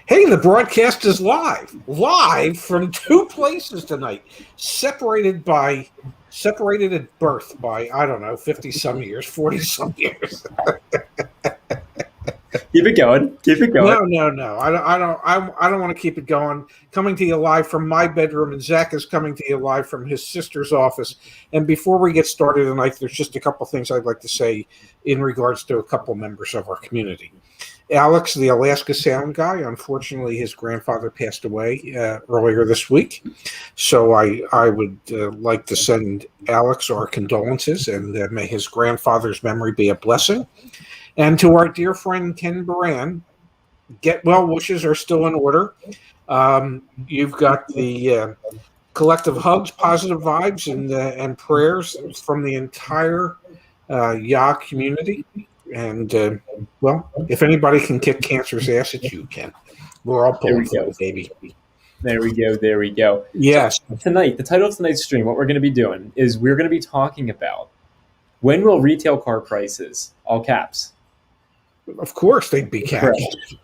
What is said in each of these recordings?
Hey, the broadcast is live from two places tonight, separated at birth by, I don't know, 50 some years, 40 some years. Keep it going. No. I don't want to keep it going. Coming to you live from my bedroom, and Zach is coming to you live from his sister's office. And before we get started tonight, there's just a couple things I'd like to say in regards to a couple members of our community. Alex, the Alaska Sound guy, unfortunately, his grandfather passed away earlier this week. So I would like to send Alex our condolences, and may his grandfather's memory be a blessing. And to our dear friend Ken Baran, get well wishes are still in order. You've got the collective hugs, positive vibes, and prayers from the entire YAA community. And, well, if anybody can kick cancer's ass, it's you, Ken. We're all pulling for it, baby. There we go. Yes. So tonight, the title of tonight's stream, what we're going to be doing is we're going to be talking about when will retail car prices, all caps. Of course they'd be cash.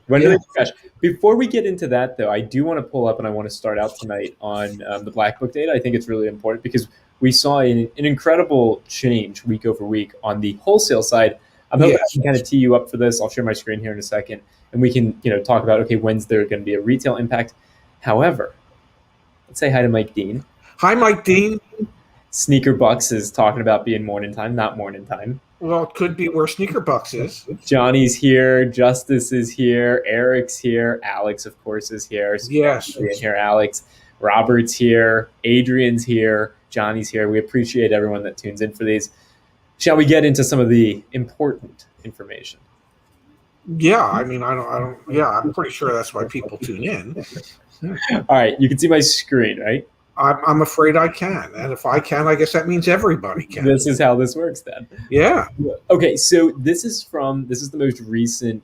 When do they be cash? Before we get into that, though, I do want to pull up and I want to start out tonight on the Black Book data. I think it's really important because we saw an incredible change week over week on the wholesale side. I'm hoping I can kind of tee you up for this. I'll share my screen here in a second, and we can, talk about, okay, when's there going to be a retail impact. However, let's say hi to Mike Dean. Hi, Mike Dean. Sneaker Bucks is talking about being morning time, not morning time. Well, it could be where Sneaker Bucks is. Johnny's here. Justice is here. Eric's here. Alex, of course, is here. So yes. Here, Alex. Robert's here. Adrian's here. Johnny's here. We appreciate everyone that tunes in for these. Shall we get into some of the important information? Yeah, I mean, I'm pretty sure that's why people tune in. All right, you can see my screen, right? I'm afraid I can. And if I can, I guess that means everybody can. This is how this works then. Yeah. Okay, so this is the most recent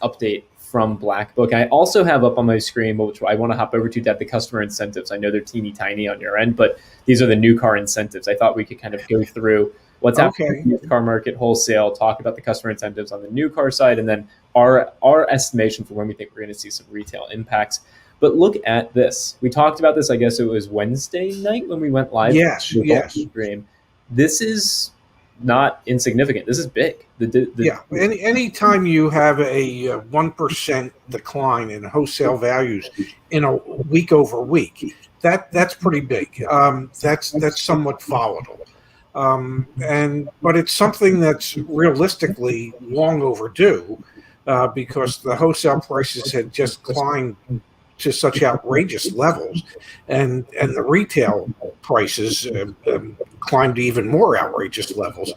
update from Black Book. I also have up on my screen, which I want to hop over to, that the customer incentives. I know they're teeny tiny on your end, but these are the new car incentives. I thought we could kind of go through what's happening in the car market, wholesale, talk about the customer incentives on the new car side, and then our estimation for when we think we're going to see some retail impacts. But look at this. We talked about this, I guess it was Wednesday night when we went live. Yes. Stream. This is not insignificant. This is big. Any time you have a 1% decline in wholesale values in a week over week, that's pretty big. That's somewhat volatile. But it's something that's realistically long overdue because the wholesale prices had just climbed to such outrageous levels, and the retail prices climbed to even more outrageous levels.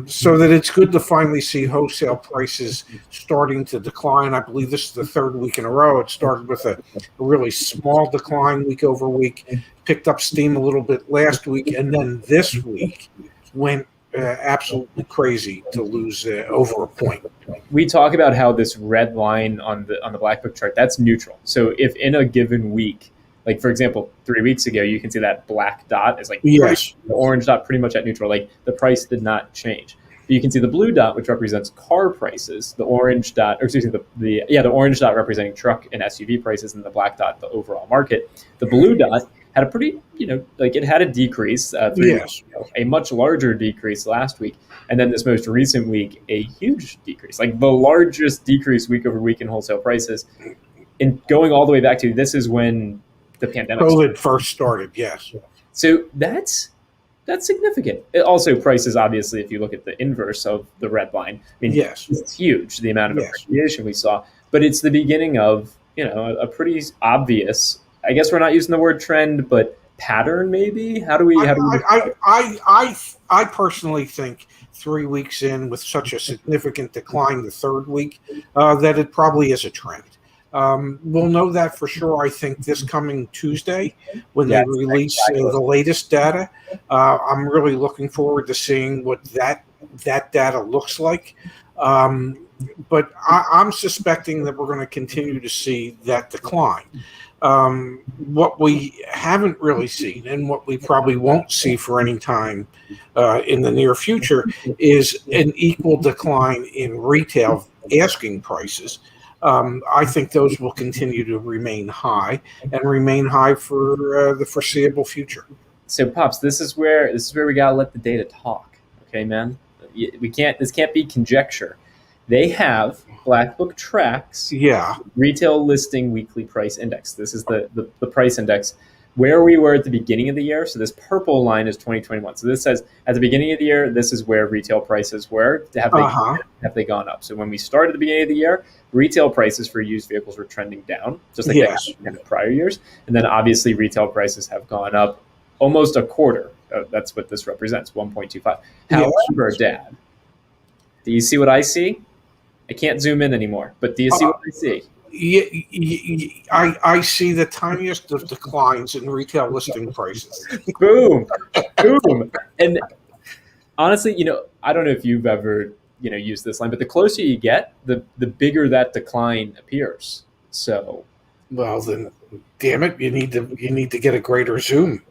So that it's good to finally see wholesale prices starting to decline. I believe this is the third week in a row. It started with a really small decline week over week, picked up steam a little bit last week, and then this week went absolutely crazy to lose over a point. We talk about how this red line on the Black Book chart, that's neutral. So if in a given week, like for example, 3 weeks ago, you can see that black dot is like the orange dot pretty much at neutral, like the price did not change. But you can see the blue dot, which represents car prices, the orange dot, or excuse me, the orange dot representing truck and SUV prices, and the black dot, the overall market. The blue dot had a pretty, it had a decrease, 3 weeks ago, a much larger decrease last week. And then this most recent week, a huge decrease, like the largest decrease week over week in wholesale prices. And going all the way back to, this is when the pandemic COVID first started, yes. So that's significant. Also, prices, obviously, if you look at the inverse of the red line, I mean, it's huge, the amount of appreciation we saw. But it's the beginning of, a pretty obvious, I guess we're not using the word trend, but pattern maybe? I personally think 3 weeks in with such a significant decline the third week, that it probably is a trend. We'll know that for sure, I think, this coming Tuesday when they release the latest data. I'm really looking forward to seeing what that data looks like. But I'm suspecting that we're going to continue to see that decline. What we haven't really seen, and what we probably won't see for any time in the near future, is an equal decline in retail asking prices. I think those will continue to remain high and remain high for the foreseeable future. So, Pops, this is where we gotta let the data talk. Okay, man. We can't. This can't be conjecture. They have Black Book tracks. Yeah. Retail listing weekly price index. This is the price index where we were at the beginning of the year. So this purple line is 2021. So this says at the beginning of the year, this is where retail prices were. Have they gone up? So when we started at the beginning of the year, retail prices for used vehicles were trending down, just like they have in the prior years. And then obviously retail prices have gone up almost a quarter. That's what this represents, 1.25. However, Dad, do you see what I see? I can't zoom in anymore, but do you see what I see? I see the tiniest of declines in retail listing prices. Boom, boom. And honestly, I don't know if you've ever, used this line, but the closer you get, the bigger that decline appears. So, well, then, damn it, you need to get a greater zoom,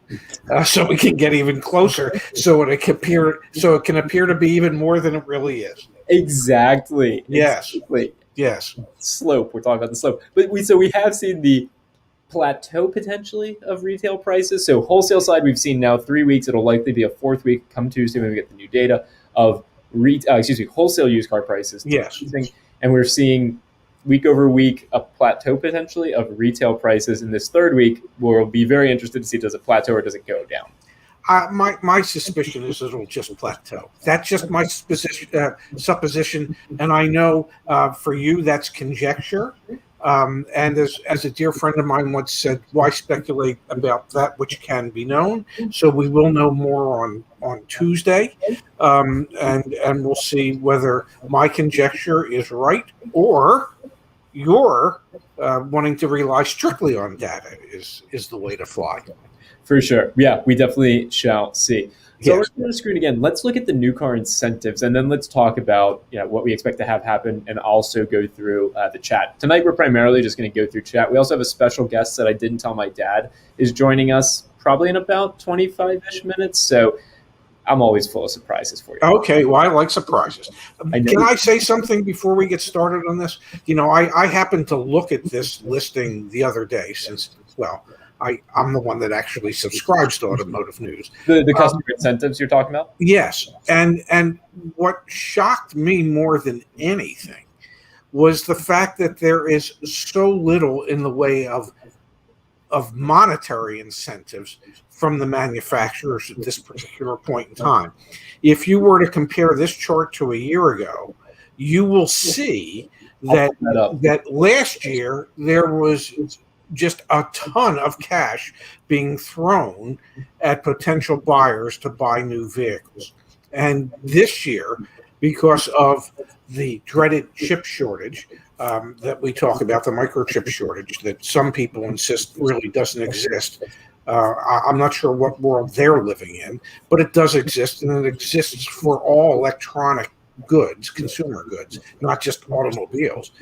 so we can get even closer, so it can appear to be even more than it really is. Exactly. Yes. Exactly. Yes. Slope. We're talking about the slope. But we have seen the plateau potentially of retail prices. So wholesale side, we've seen now 3 weeks. It'll likely be a fourth week come Tuesday when we get the new data of wholesale used car prices. Yes. And we're seeing week over week a plateau potentially of retail prices. In this third week, we'll be very interested to see, does it plateau or does it go down? My suspicion is it'll just plateau. That's just my supposition, and I know for you that's conjecture. And as a dear friend of mine once said, why speculate about that which can be known? So we will know more on Tuesday, and we'll see whether my conjecture is right or your wanting to rely strictly on data is the way to fly. For sure. Yeah, we definitely shall see. So let's go to the screen again. Let's look at the new car incentives, and then let's talk about what we expect to have happen, and also go through the chat. Tonight, we're primarily just going to go through chat. We also have a special guest that I didn't tell my dad is joining us probably in about 25-ish minutes. So I'm always full of surprises for you. Okay, well, I like surprises. Can I say something before we get started on this? I happened to look at this listing the other day since, well, I'm the one that actually subscribes to Automotive News. The customer incentives you're talking about? Yes. And what shocked me more than anything was the fact that there is so little in the way of monetary incentives from the manufacturers at this particular point in time. If you were to compare this chart to a year ago, you will see that last year there was just a ton of cash being thrown at potential buyers to buy new vehicles. And this year, because of the dreaded chip shortage that we talk about, the microchip shortage that some people insist really doesn't exist, I'm not sure what world they're living in, but it does exist, and it exists for all electronic goods, consumer goods, not just automobiles.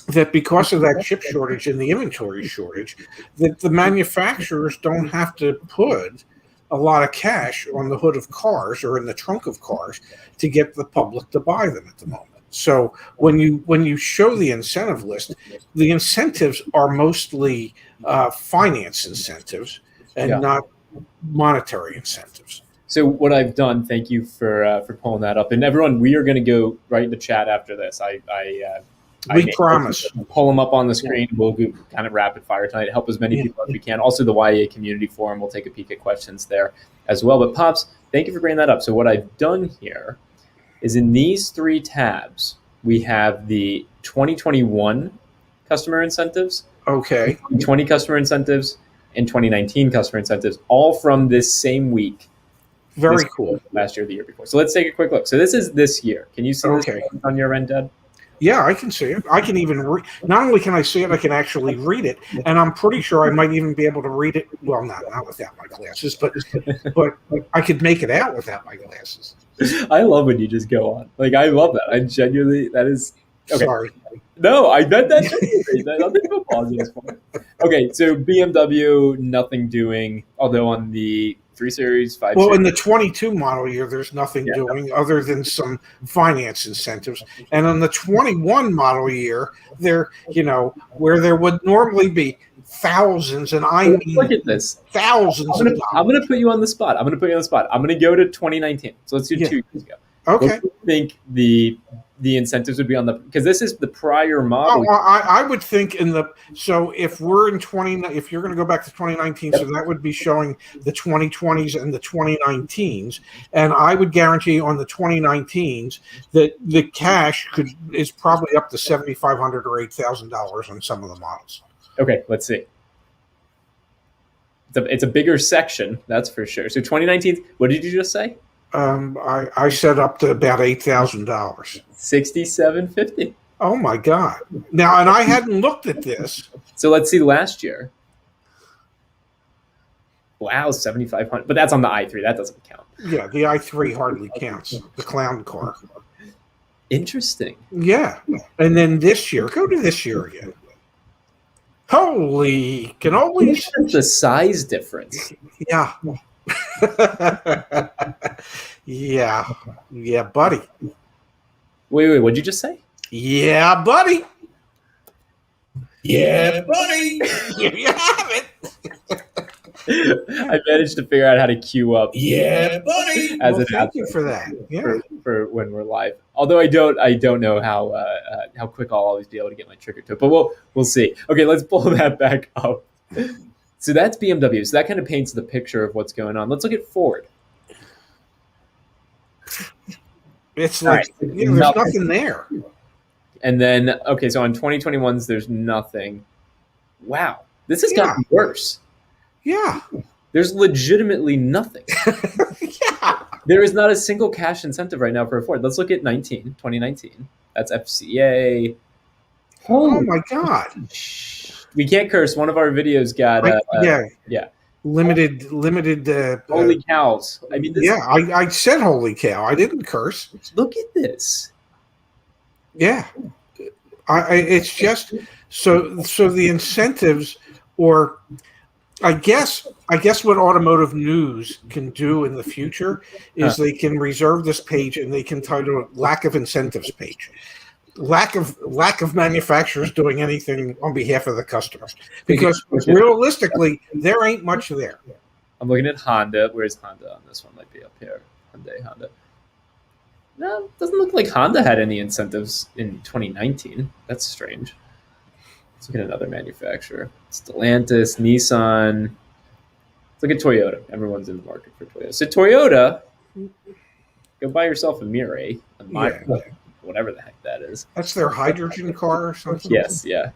That because of that chip shortage and the inventory shortage, that the manufacturers don't have to put a lot of cash on the hood of cars or in the trunk of cars to get the public to buy them at the moment. So when you show the incentive list, the incentives are mostly finance incentives and not monetary incentives. So what I've done, thank you for pulling that up. And everyone, we are going to go right in the chat after this. We promise. Pull them up on the screen. We'll do kind of rapid fire tonight. Help as many people as we can. Also, the YAA community forum. We'll take a peek at questions there as well. But Pops, thank you for bringing that up. So what I've done here is in these three tabs, we have the 2021 customer incentives, 2020 customer incentives, and 2019 customer incentives, all from this same week. Very cool. Last year, the year before. So let's take a quick look. So this is this year. Can you see this on your end, Dad? Yeah, I can see it. I can even not only can I see it, I can actually read it, and I'm pretty sure I might even be able to read it. Well, not without my glasses, but I could make it out without my glasses. I love when you just go on. Like, I love that. I genuinely, that is okay. Sorry. No, I bet that's great. I'll think of a positive point. Okay, so BMW, nothing doing. Although on the 3 Series, 5 Well, Series. in the 22 model year, there's nothing Yeah. doing other than some finance incentives. And on the 21 model year, there, where there would normally be thousands, and I mean Look at this. thousands of dollars. I'm going to put you on the spot. I'm going to go to 2019. So let's do 2 years ago. Okay. What do you think the incentives would be on because this is the prior model? Oh, I would think so if we're in if you're going to go back to 2019, so that would be showing the 2020s and the 2019s, and I would guarantee on the 2019s that the cash is probably up to $7,500 or $8,000 on some of the models. Okay, let's see. It's a bigger section, that's for sure. So 2019, what did you just say? I set up to about $8,000. $6,750. Oh my God! Now, and I hadn't looked at this. So let's see last year. Wow, 7,500. But that's on the i3. That doesn't count. Yeah, the i3 hardly counts. The clown car. Interesting. Yeah, and then this year, go to this year again. Holy cannolis! The size difference. Yeah. yeah, buddy. Wait, what'd you just say? Yeah, buddy. Yeah, buddy. Here you have it. I managed to figure out how to queue up. Yeah, buddy. Thank you for that. Yeah. For when we're live. Although I don't know how quick I'll always be able to get my trigger to it, but we'll see. Okay, let's pull that back up. So that's BMW. So that kind of paints the picture of what's going on. Let's look at Ford. It's like there's nothing there. And then, okay, so on 2021s, there's nothing. Wow, this has gotten worse. Yeah. There's legitimately nothing. Yeah. There is not a single cash incentive right now for a Ford. Let's look at 2019. That's FCA. Oh my God. We can't curse. One of our videos got limited. Holy cows! I mean, I said holy cow. I didn't curse. Look at this. Yeah, it's just so the incentives, or I guess what Automotive News can do in the future is they can reserve this page and they can title it "Lack of Incentives" page. Lack of manufacturers doing anything on behalf of the customers, because realistically there ain't much there. I'm looking at Honda. Where's Honda on this one? Might be up here. Honda. No, it doesn't look like Honda had any incentives in 2019. That's strange. Let's look at another manufacturer. Stellantis, Nissan. Let's look at Toyota. Everyone's in the market for Toyota. So Toyota, go buy yourself a Mirai, whatever the heck that is. That's their hydrogen car or something? Yes, yeah.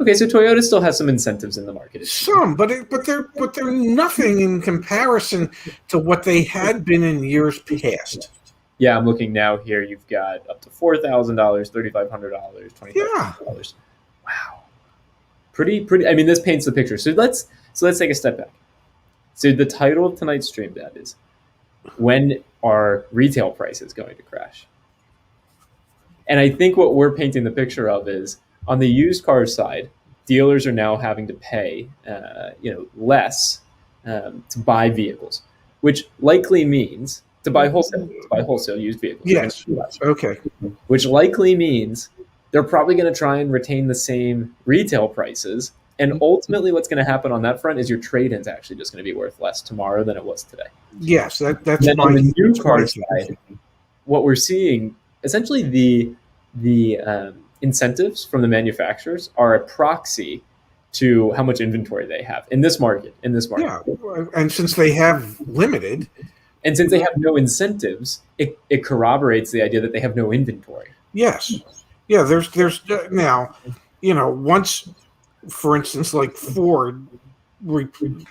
Okay, so Toyota still has some incentives in the market. Some, but they're nothing in comparison to what they had been in years past. Yeah, I'm looking now here. You've got up to $4,000, $3,500, $20,000. Yeah. Wow. Pretty. I mean, this paints the picture. So let's take a step back. So the title of tonight's stream, Dad, is "When Are Retail Prices Going to Crash?" And I think what we're painting the picture of is on the used car side, dealers are now having to pay, less to buy vehicles, which likely means to buy wholesale used vehicles. Yes. Okay. Which likely means they're probably going to try and retain the same retail prices. And ultimately, what's going to happen on that front is your trade-in's actually just going to be worth less tomorrow than it was today. Yes, that's then on the new car side, what we're seeing, essentially the incentives from the manufacturers are a proxy to how much inventory they have in this market. Yeah, and since they have limited. And since they have no incentives, it corroborates the idea that they have no inventory. Yes. Yeah, there's now, once, for instance, like Ford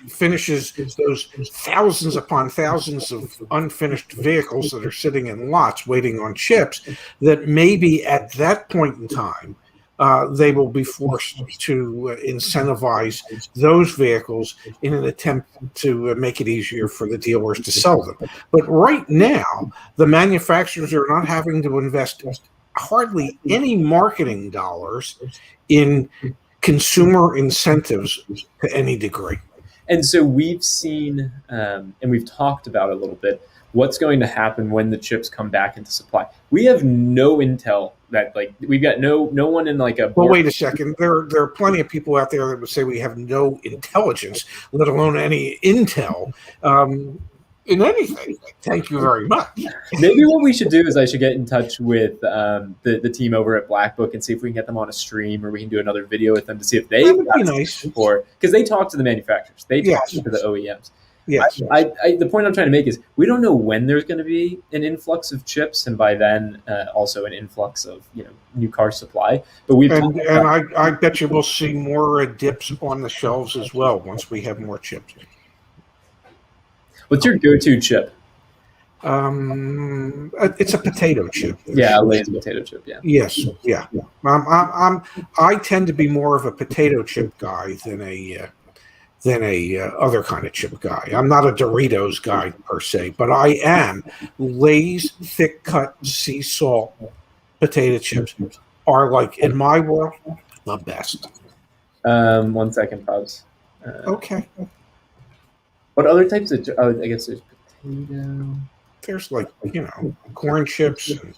finishes those thousands upon thousands of unfinished vehicles that are sitting in lots waiting on chips, that maybe at that point in time, they will be forced to incentivize those vehicles in an attempt to make it easier for the dealers to sell them. But right now, the manufacturers are not having to invest hardly any marketing dollars in consumer incentives to any degree. And so we've seen, and we've talked about a little bit, what's going to happen when the chips come back into supply. We have no intel that, like, we've got no one in like a Well, wait a second. There are plenty of people out there that would say we have no intelligence, let alone any intel in anything. Thank you very much. Maybe what we should do is I should get in touch with the team over at Black Book and see if we can get them on a stream, or we can do another video with them to see if they That would be nice. Because they talk to the manufacturers, they talk Yes. to the OEMs. Yes. The point I'm trying to make is we don't know when there's going to be an influx of chips, and by then also an influx of new car supply. But I bet you we'll see more dips on the shelves as well once we have more chips. What's your go-to chip? It's a potato chip. Yeah, a Lay's potato chip. Yeah. Yes. Yeah. I tend to be more of a potato chip guy than a other kind of chip guy. I'm not a Doritos guy per se, but I am. Lay's thick cut sea salt potato chips are, like, in my world, the best. 1 second, Pops. Okay. What other types of? I guess there's potato. There's, like, corn chips and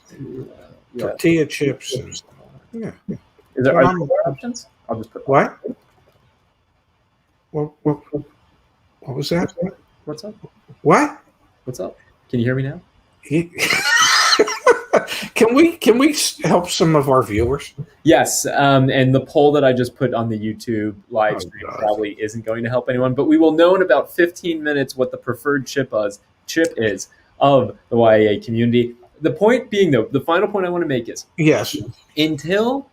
tortilla chips. And, yeah. Are there other options? I'll just put what? What was that? What's up? What? What's up? Can you hear me now? Can we help some of our viewers? Yes, and the poll that I just put on the YouTube live stream probably isn't going to help anyone, but we will know in about 15 minutes what the preferred chip is of the YAA community. The point being, though, the final point I want to make is, yes, until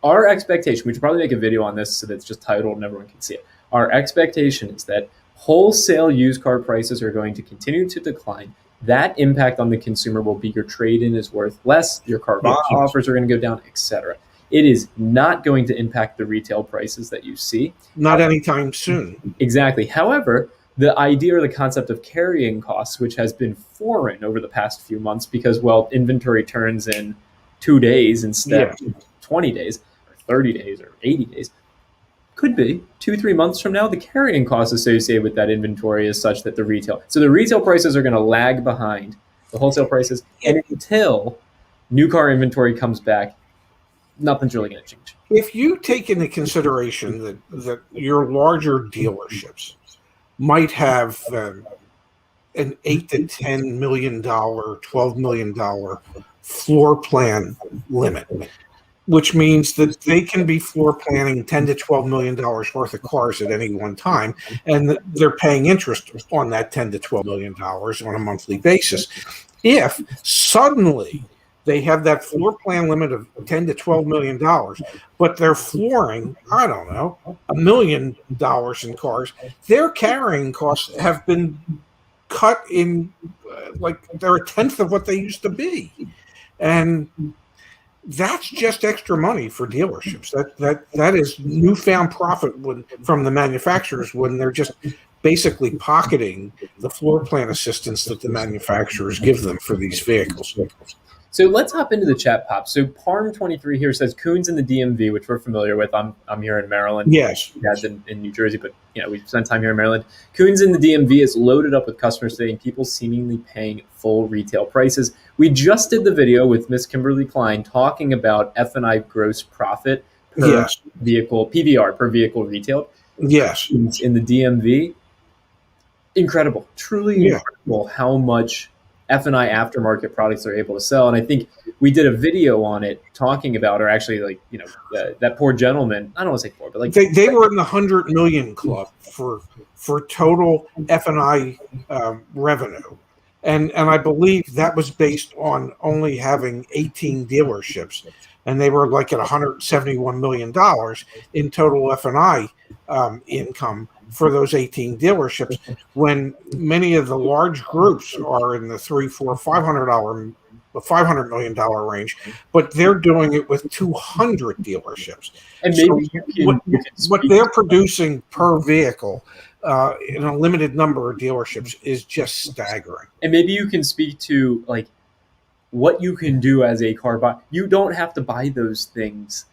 our expectation, we should probably make a video on this so that it's just titled and everyone can see it. Our expectation is that wholesale used car prices are going to continue to decline. That impact on the consumer will be your trade-in is worth less, your car offers are going to go down, etc. It is not going to impact the retail prices that you see. Not anytime soon. Exactly. However, the idea or the concept of carrying costs, which has been foreign over the past few months because, well, inventory turns in 2 days instead of 20 days or 30 days or 80 days, could be 2-3 months from now, the carrying costs associated with that inventory is such that the retail prices are going to lag behind the wholesale prices. And until new car inventory comes back, nothing's really going to change. If you take into consideration that your larger dealerships might have an $8 to $10 million, $12 million floor plan limit, which means that they can be floor planning $10 to $12 million worth of cars at any one time, and they're paying interest on that $10 to $12 million on a monthly basis. If suddenly they have that floor plan limit of $10 to $12 million, but they're flooring, I don't know, $1 million in cars, their carrying costs have been cut in, like, they're a tenth of what they used to be. And that's just extra money for dealerships. That is newfound profit from the manufacturers when they're just basically pocketing the floor plan assistance that the manufacturers give them for these vehicles. So let's hop into the chat, Pop. So Parm23 here says Coons in the DMV, which we're familiar with. I'm here in Maryland. Yes. Dad's in New Jersey, but we've spent time here in Maryland. Coons in the DMV is loaded up with customers today and people seemingly paying full retail prices. We just did the video with Miss Kimberly Klein talking about F&I gross profit per vehicle, PVR per vehicle retailed. Yes. In the DMV. Incredible. Truly incredible how much F&I aftermarket products are able to sell. And I think we did a video on it talking about, or actually that poor gentleman, I don't want to say poor, but like they were in the 100 million club for total F&I revenue. And I believe that was based on only having 18 dealerships. And they were like at $171 million in total F&I income for those 18 dealerships, when many of the large groups are in the $500 million range, but they're doing it with 200 dealerships. And maybe what they're producing per vehicle in a limited number of dealerships is just staggering. And maybe you can speak to like what you can do as a car buyer. You don't have to buy those things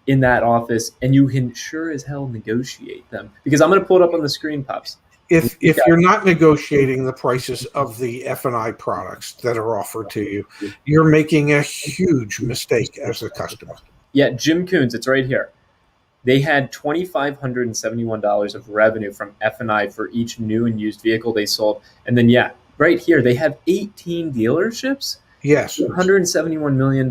in that office, and you can sure as hell negotiate them. Because I'm going to pull it up on the screen, Pops. If you're not negotiating the prices of the F&I products that are offered to you, you're making a huge mistake as a customer. Yeah, Jim Coons, it's right here. They had $2,571 of revenue from F&I for each new and used vehicle they sold. And then, yeah, right here, they have 18 dealerships. Yes. $171 million.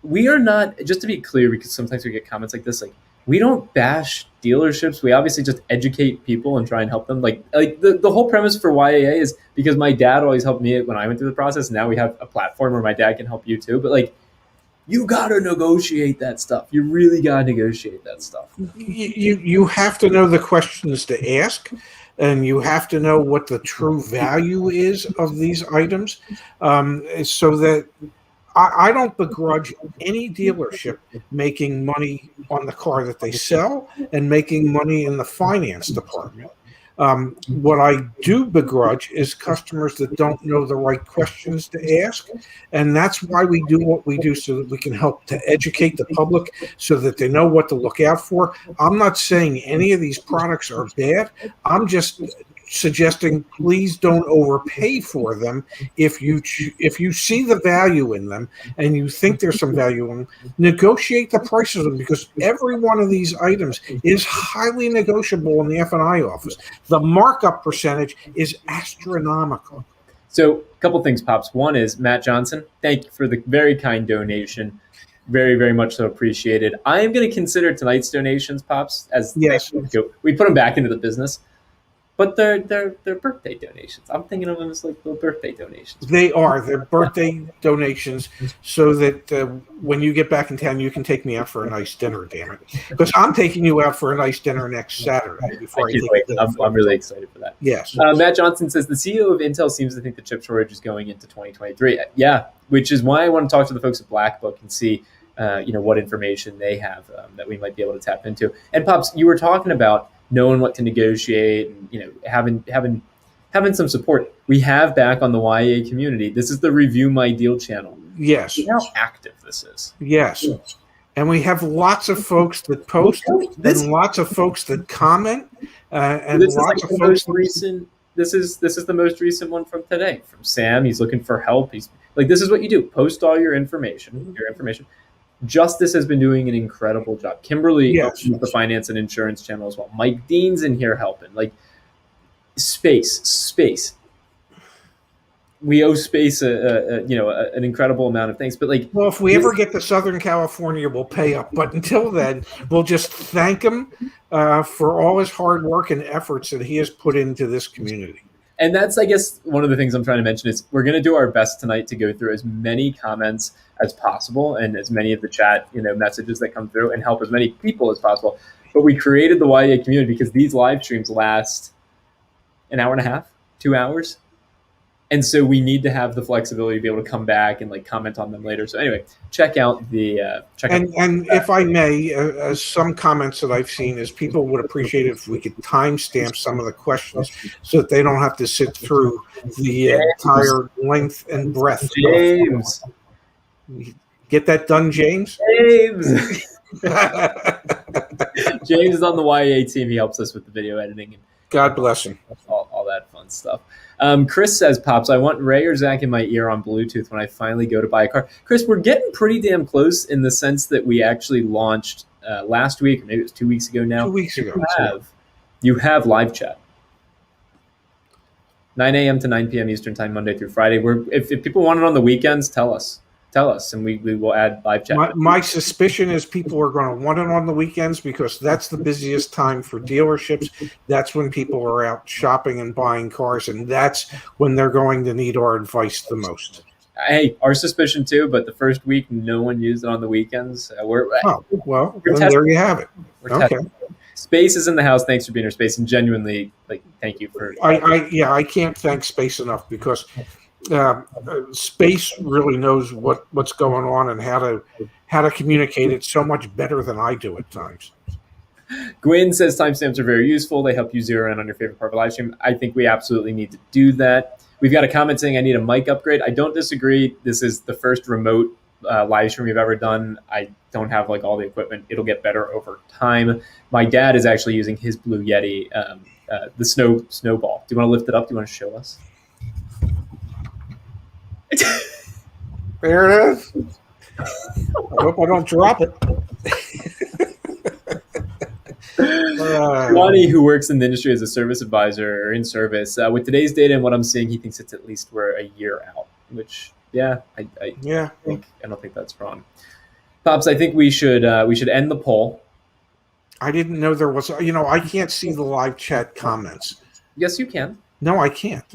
We are not, just to be clear, because sometimes we get comments like this, like, we don't bash dealerships. We obviously just educate people and try and help them. Like the whole premise for YAA is because my dad always helped me when I went through the process. Now we have a platform where my dad can help you too. But like, you got to negotiate that stuff. You really got to negotiate that stuff. You have to know the questions to ask, and you have to know what the true value is of these items, so that I don't begrudge any dealership making money on the car that they sell and making money in the finance department. What I do begrudge is customers that don't know the right questions to ask, and that's why we do what we do, so that we can help to educate the public so that they know what to look out for. I'm not saying any of these products are bad. I'm just suggesting please don't overpay for them. If you see the value in them and you think there's some value in them, negotiate the prices of them, because every one of these items is highly negotiable in the F&I office. The markup percentage is astronomical. So a couple things, Pops. One is Matt Johnson. Thank you for the very kind donation. Very, very much so appreciated. I am going to consider tonight's donations, Pops, as yes, we put them back into the business. But they're birthday donations. I'm thinking of them as like little birthday donations. They are. They're birthday donations, so that when you get back in town, you can take me out for a nice dinner, damn it. Because I'm taking you out for a nice dinner next Saturday. I'm really excited for that. Yes. Matt Johnson says, the CEO of Intel seems to think the chip shortage is going into 2023. Yeah, which is why I want to talk to the folks at Black Book and see what information they have that we might be able to tap into. And Pops, you were talking about knowing what to negotiate and having some support. We have back on the YA community. This is the Review My Deal channel. Yes. Look how active this is. Yes. And we have lots of folks that post and lots of folks that comment and this lots is like of the folks. Most recent. This is the most recent one from today from Sam. He's looking for help. He's like, this is what you do. Post all your information. Justice has been doing an incredible job. Kimberly helps with the finance and insurance channel as well. Mike Dean's in here helping. Like, space. We owe space an incredible amount of things. But like, well, if we ever get to Southern California, we'll pay up. But until then, we'll just thank him for all his hard work and efforts that he has put into this community. And that's, I guess, one of the things I'm trying to mention is we're going to do our best tonight to go through as many comments as possible and as many of the chat, messages that come through and help as many people as possible. But we created the YA community because these live streams last an hour and a half, 2 hours. And so we need to have the flexibility to be able to come back and like comment on them later. So anyway, check out the and if I may, some comments that I've seen is people would appreciate it if we could timestamp some of the questions so that they don't have to sit through the entire length and breadth. James, get that done, James. James is on the YA team. He helps us with the video editing and God bless him. All that fun stuff. Chris says, Pops, I want Ray or Zach in my ear on Bluetooth when I finally go to buy a car. Chris, we're getting pretty damn close in the sense that we actually launched last week, or maybe it was 2 weeks ago now. 2 weeks ago. You have live chat. 9 a.m. to 9 p.m. Eastern time, Monday through Friday. If people want it on the weekends, tell us, and we will add live chat. My suspicion is people are going to want it on the weekends because that's the busiest time for dealerships. That's when people are out shopping and buying cars, and that's when they're going to need our advice the most. Hey, our suspicion too, but the first week, no one used it on the weekends. Then there you have it. Okay. Space is in the house. Thanks for being here, Space, and genuinely, thank you for. I can't thank Space enough because Space really knows what's going on and how to communicate it so much better than I do at times. Gwyn says timestamps are very useful. They help you zero in on your favorite part of a live stream. I think we absolutely need to do that. We've got a comment saying I need a mic upgrade. I don't disagree. This is the first remote live stream we've ever done. I don't have like all the equipment. It'll get better over time. My dad is actually using his Blue Yeti, the snowball. Do you want to lift it up? Do you want to show us? There it is. I hope I don't drop it. Ronnie, who works in the industry as a service advisor or in service, with today's data and what I'm seeing, he thinks it's at least we're a year out. Which, I don't think that's wrong. Pops, I think we should end the poll. I didn't know there was. I can't see the live chat comments. Yes, you can. No, I can't.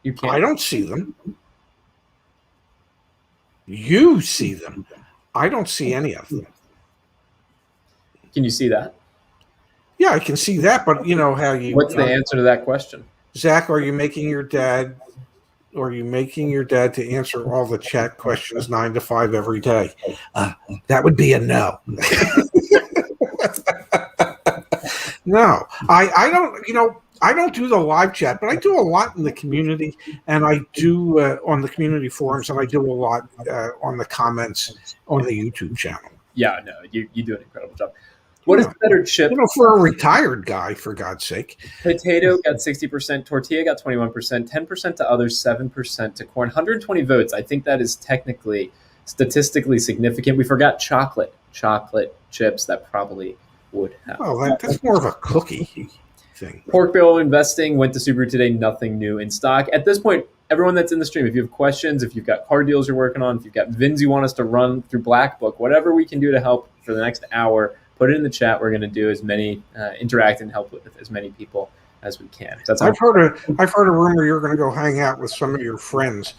You can't. I don't see them. You see them. I don't see any of them. Can you see that? Yeah, I can see that, but you know how you. What's the answer to that question? Zach, are you making your dad to answer all the chat questions 9 to 5 every day? That would be a no. No, I don't. I don't do the live chat, but I do a lot in the community, and I do on the community forums, and I do a lot on the comments on the YouTube channel. Yeah, no, you do an incredible job. What is the better chip? For a retired guy, for God's sake. Potato got 60%, tortilla got 21%, 10% to others, 7% to corn, 120 votes. I think that is technically, statistically significant. We forgot chocolate chips. That probably would have. Oh, that's more of a cookie thing. Pork barrel investing went to Subaru today. Nothing new in stock. At this point, everyone that's in the stream, if you have questions, if you've got car deals you're working on, if you've got VINs you want us to run through Black Book, whatever we can do to help for the next hour, put it in the chat. We're going to do as many, interact and help with as many people as we can. I've heard a rumor you're going to go hang out with some of your friends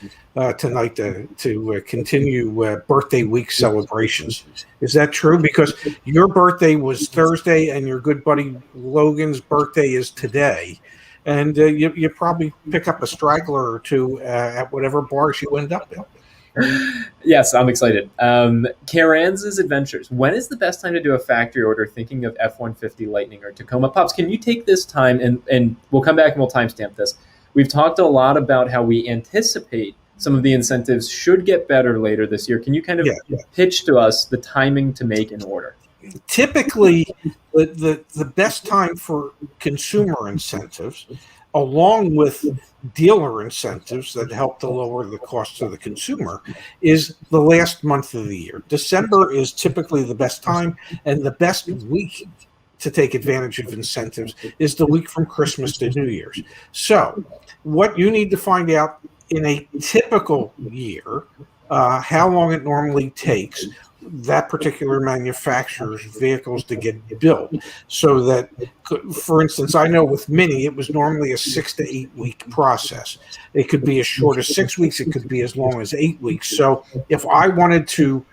tonight to continue birthday week celebrations. Is that true? Because your birthday was Thursday and your good buddy Logan's birthday is today. And you probably pick up a straggler or two at whatever bars you end up in. Yes, I'm excited. Carranza's Adventures. When is the best time to do a factory order thinking of F-150 Lightning or Tacoma? Pops, can you take this time, and we'll come back and we'll timestamp this. We've talked a lot about how we anticipate some of the incentives should get better later this year. Can you kind of pitch to us the timing to make an order? Typically, the best time for consumer incentives, along with dealer incentives that help to lower the cost to the consumer, is the last month of the year. December is typically the best time, and the best week to take advantage of incentives is the week from Christmas to New Year's. So what you need to find out in a typical year, how long it normally takes that particular manufacturer's vehicles to get built, so that, for instance, I know with Mini, it was normally a 6 to 8 week process. It could be as short as 6 weeks. It could be as long as 8 weeks. So if I wanted to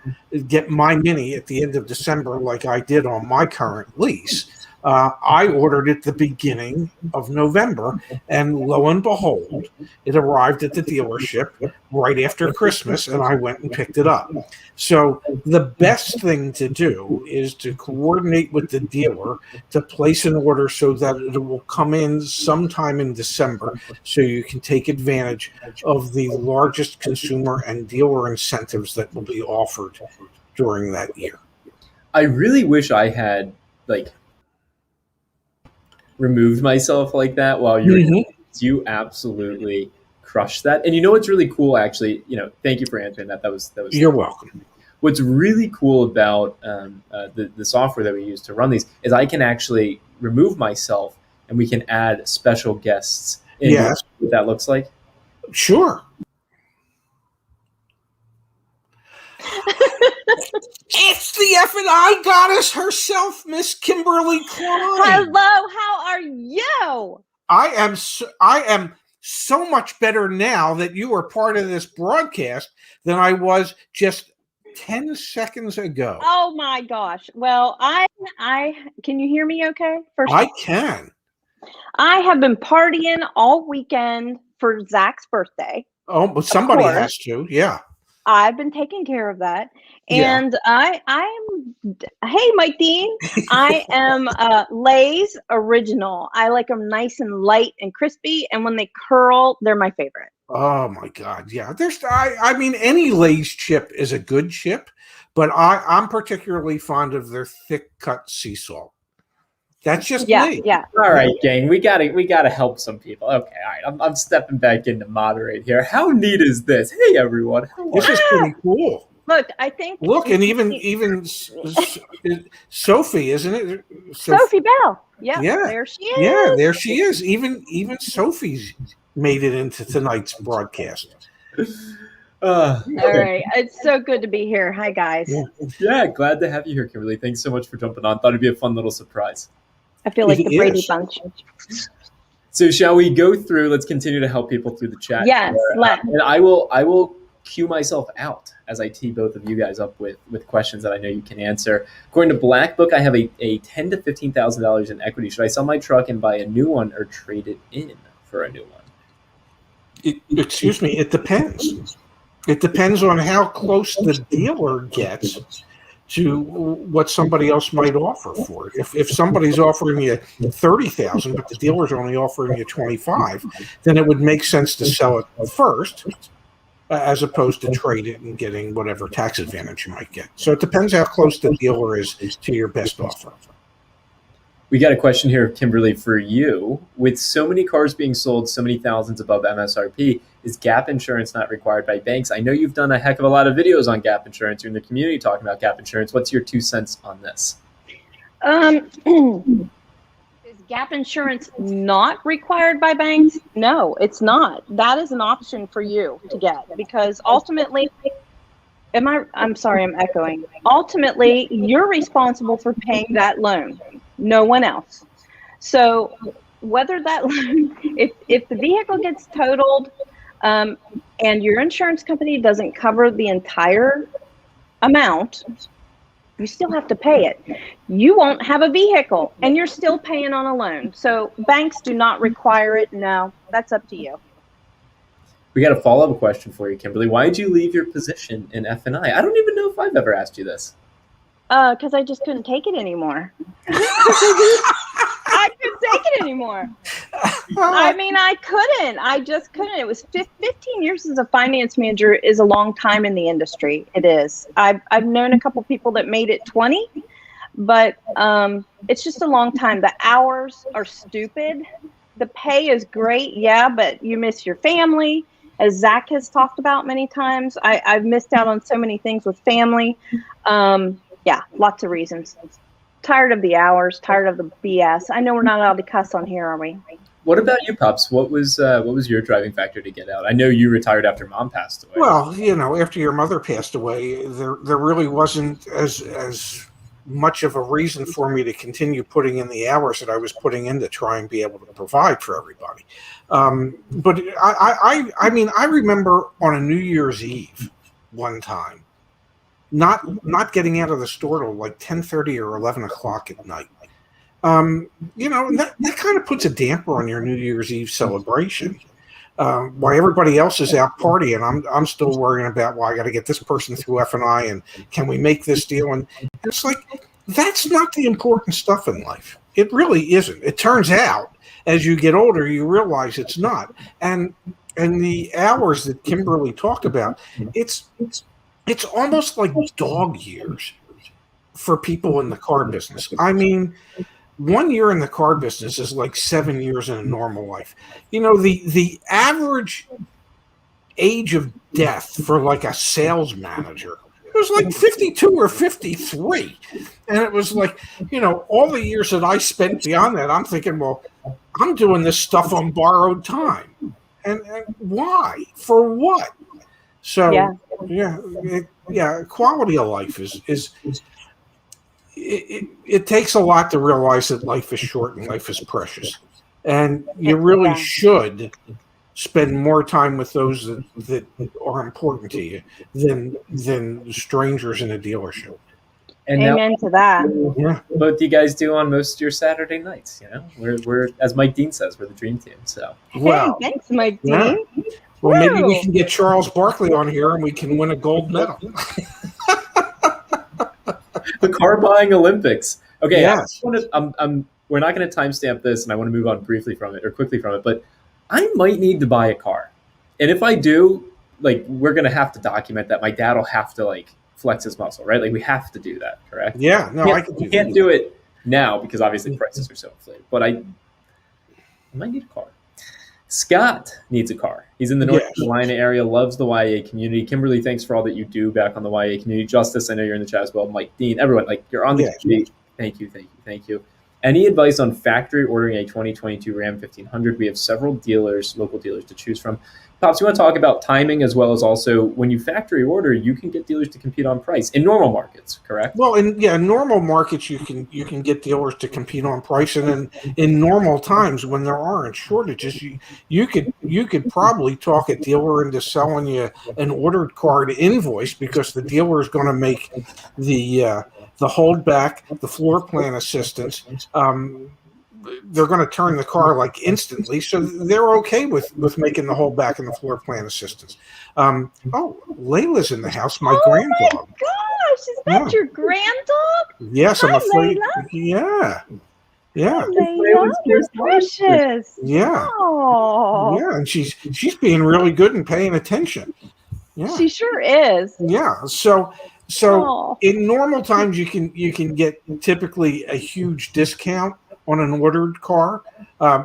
get my Mini at the end of December, like I did on my current lease, I ordered it the beginning of November, and lo and behold, it arrived at the dealership right after Christmas, and I went and picked it up. So the best thing to do is to coordinate with the dealer to place an order so that it will come in sometime in December, so you can take advantage of the largest consumer and dealer incentives that will be offered during that year. I really wish I had, removed myself like that while you absolutely crushed that. And you know what's really cool, actually, thank you for answering that. That was You're welcome. What's really cool about the software that we use to run these is I can actually remove myself and we can add special guests in. Yes. What that looks like. Sure. It's the F&I goddess herself, Miss Kimberly Klein. Hello, how are you? I am so much better now that you are part of this broadcast than I was just 10 seconds ago. Oh my gosh. Well, I can you hear me okay? I can. I have been partying all weekend for Zach's birthday. Oh, but somebody has to, yeah. I've been taking care of that. And I am, hey, Mike Dean, I am Lay's original. I like them nice and light and crispy. And when they curl, they're my favorite. Oh my God, yeah. I mean, any Lay's chip is a good chip, but I'm particularly fond of their thick cut sea salt. That's just me. Yeah. All right, gang, we gotta help some people. Okay, all right, I'm stepping back in to moderate here. How neat is this? Hey, everyone. This is pretty cool. Look, I think. Look, and even Sophie, isn't it? Sophie Bell. Yeah, Yeah, there she is. yeah, there she is. Even Sophie's made it into tonight's broadcast. All right, it's so good to be here. Hi, guys. Yeah, glad to have you here, Kimberly. Thanks so much for jumping on. Thought it'd be a fun little surprise. I feel like It the Brady is. Bunch. So shall we go through? Let's continue to help people through the chat. Yes, and I will cue myself out as I tee both of you guys up with questions that I know you can answer. According to Black Book, I have a $10,000 to $15,000 in equity. Should I sell my truck and buy a new one, or trade it in for a new one? Excuse me. It depends. It depends on how close the dealer gets to what somebody else might offer for it. If somebody's offering you $30,000, but the dealer's only offering you $25,000, then it would make sense to sell it first, as opposed to trade it and getting whatever tax advantage you might get. So it depends how close the dealer is to your best offer. We got a question here, Kimberly, for you. With so many cars being sold, so many thousands above MSRP, is gap insurance not required by banks? I know you've done a heck of a lot of videos on gap insurance. You're in the community talking about gap insurance. What's your 2 cents on this? Is gap insurance not required by banks? No, it's not. That is an option for you to get, because ultimately, I'm sorry, I'm echoing. Ultimately, you're responsible for paying that loan, no one else. So whether that loan, if the vehicle gets totaled, and your insurance company doesn't cover the entire amount, you still have to pay it. You won't have a vehicle, and you're still paying on a loan. So banks do not require it. No, that's up to you. We got a follow-up question for you, Kimberly. Why did you leave your position in F&I? I don't even know if I've ever asked you this. Because I just couldn't take it anymore. I couldn't take it anymore. I mean, I couldn't. I just couldn't. It was 15 years as a finance manager is a long time in the industry. It is. I've known a couple people that made it 20, but it's just a long time. The hours are stupid. The pay is great, yeah, but you miss your family. As Zach has talked about many times, I've missed out on so many things with family. Yeah, lots of reasons. Tired of the hours, tired of the BS. I know we're not allowed to cuss on here, are we? What about you, Pops? What was your driving factor to get out? I know you retired after Mom passed away. Well, after your mother passed away, there really wasn't as much of a reason for me to continue putting in the hours that I was putting in to try and be able to provide for everybody. But I mean, I remember on a New Year's Eve one time, not getting out of the store till like 10:30 or 11 o'clock at night. That kind of puts a damper on your New Year's Eve celebration. While everybody else is out partying, I'm still worrying about, well, I got to get this person through F&I, and can we make this deal? And it's like, that's not the important stuff in life. It really isn't. It turns out, as you get older, you realize it's not. And the hours that Kimberly talked about, it's almost like dog years for people in the car business. I mean, 1 year in the car business is like 7 years in a normal life. The average age of death for like a sales manager, it was like 52 or 53. And it was like, all the years that I spent beyond that, I'm thinking, well, I'm doing this stuff on borrowed time. And why? For what? So, quality of life is it takes a lot to realize that life is short and life is precious. And you really should spend more time with those that are important to you than strangers in a dealership. And Amen to that. Yeah. Both you guys do on most of your Saturday nights. We're as Mike Dean says, we're the dream team. So Well, hey, thanks, Mike yeah. Dean. Well, maybe we can get Charles Barkley on here and we can win a gold medal. the car buying Olympics. Okay, Yes. we're not going to timestamp this, and I want to move on quickly from it. But I might need to buy a car, And if I do, like, we're gonna have to document that. My dad will have to like flex his muscle, right? Like we have to do that, correct? Yeah, no, I can do that. Can't do it now because obviously prices are so inflated. But I might need a car. Scott needs a car. He's in the North Carolina area, loves the YAA community. Kimberly, thanks for all that you do back on the YAA community. Justice, I know you're in the chat as well. Mike, Dean, everyone, like you're on the community. Thank you. Any advice on factory ordering a 2022 Ram 1500? We have several dealers, local dealers to choose from. Pops, you want to talk about timing as well as also when you factory order, you can get dealers to compete on price in normal markets, correct? Well, in normal markets, you can get dealers to compete on price, and in normal times when there aren't shortages, you could probably talk a dealer into selling you an ordered car to invoice because the dealer is going to make the holdback, the floor plan assistance. They're going to turn the car like instantly, so they're okay with making the holdback and the floor plan assistance. Layla's in the house, my grand dog. My gosh, is that your grand dog? Yes, I'm afraid. Layla. Yeah. Layla, you're precious. Yeah. Oh. Yeah, and she's being really good and paying attention. Yeah. She sure is. Yeah. So in normal times you can get typically a huge discount on an ordered car.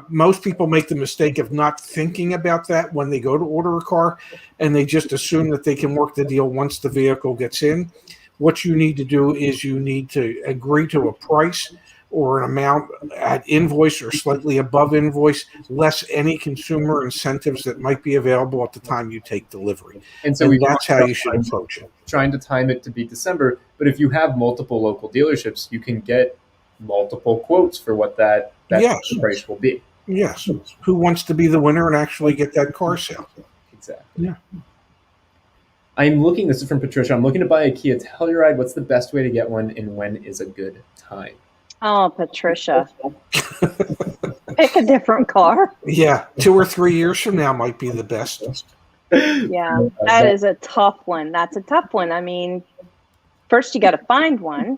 Most people make the mistake of not thinking about that when they go to order a car, and they just assume that they can work the deal once the vehicle gets in. What you need to do is you need to agree to a price or an amount at invoice or slightly above invoice, less any consumer incentives that might be available at the time you take delivery. And so that's how you should approach it. Trying to time it to be December, but if you have multiple local dealerships, you can get multiple quotes for what that price will be. Yes. Who wants to be the winner and actually get that car sale? Exactly. Yeah. This is from Patricia. I'm looking to buy a Kia Telluride. What's the best way to get one, and when is a good time? Oh, Patricia. Pick a different car. Yeah. 2 or 3 years from now might be the best. Yeah, that is a tough one. That's a tough one. I mean, first you got to find one.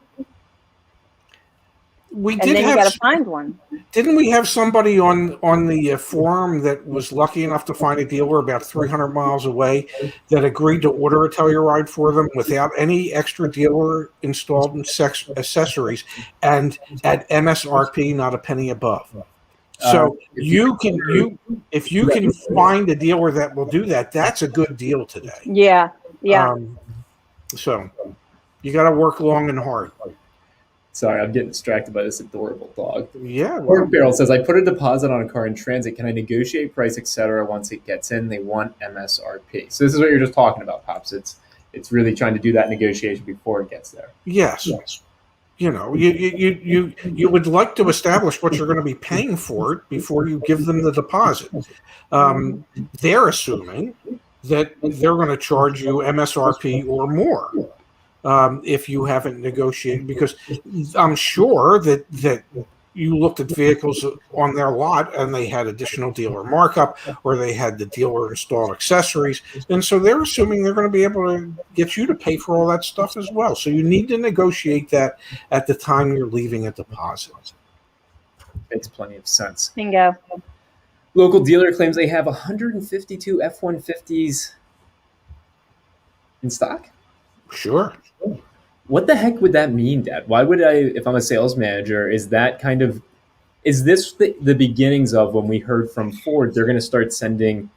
You got to find one. Didn't we have somebody on the forum that was lucky enough to find a dealer about 300 miles away that agreed to order a Telluride for them without any extra dealer installed accessories and at MSRP, not a penny above? So if you can find a dealer that will do that, that's a good deal today. Yeah. So you got to work long and hard. Sorry, I'm getting distracted by this adorable dog. Yeah. Pork Barrel says, I put a deposit on a car in transit. Can I negotiate price, etc. once it gets in? They want MSRP. So this is what you're just talking about, Pops. It's really trying to do that negotiation before it gets there. Yes. You know, you would like to establish what you're going to be paying for it before you give them the deposit. They're assuming that they're going to charge you MSRP or more. If you haven't negotiated, because I'm sure that you looked at vehicles on their lot and they had additional dealer markup or they had the dealer installed accessories. And so they're assuming they're going to be able to get you to pay for all that stuff as well. So you need to negotiate that at the time you're leaving a deposit. Makes plenty of sense. Bingo. Local dealer claims they have 152 F-150s in stock. Sure. What the heck would that mean, Dad? Why would I, if I'm a sales manager, is this the beginnings of when we heard from Ford, they're going to start sending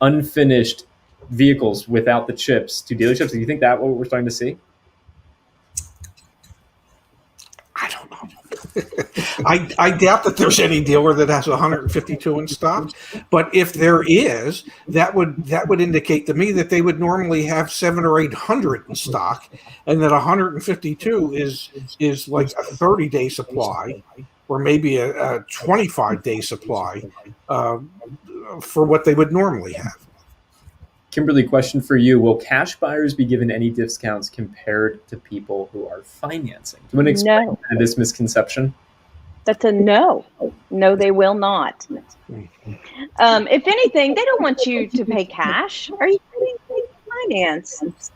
unfinished vehicles without the chips to dealerships? Do you think that's what we're starting to see? I don't know. I doubt that there's any dealer that has 152 in stock, but if there is, that would indicate to me that they would normally have 700 or 800 in stock, and that 152 is like a 30-day supply, or maybe a 25-day supply for what they would normally have. Kimberly, question for you. Will cash buyers be given any discounts compared to people who are financing? Do you want to explain this misconception? That's a no. No, they will not. If anything, they don't want you to pay cash. Are you paying finance?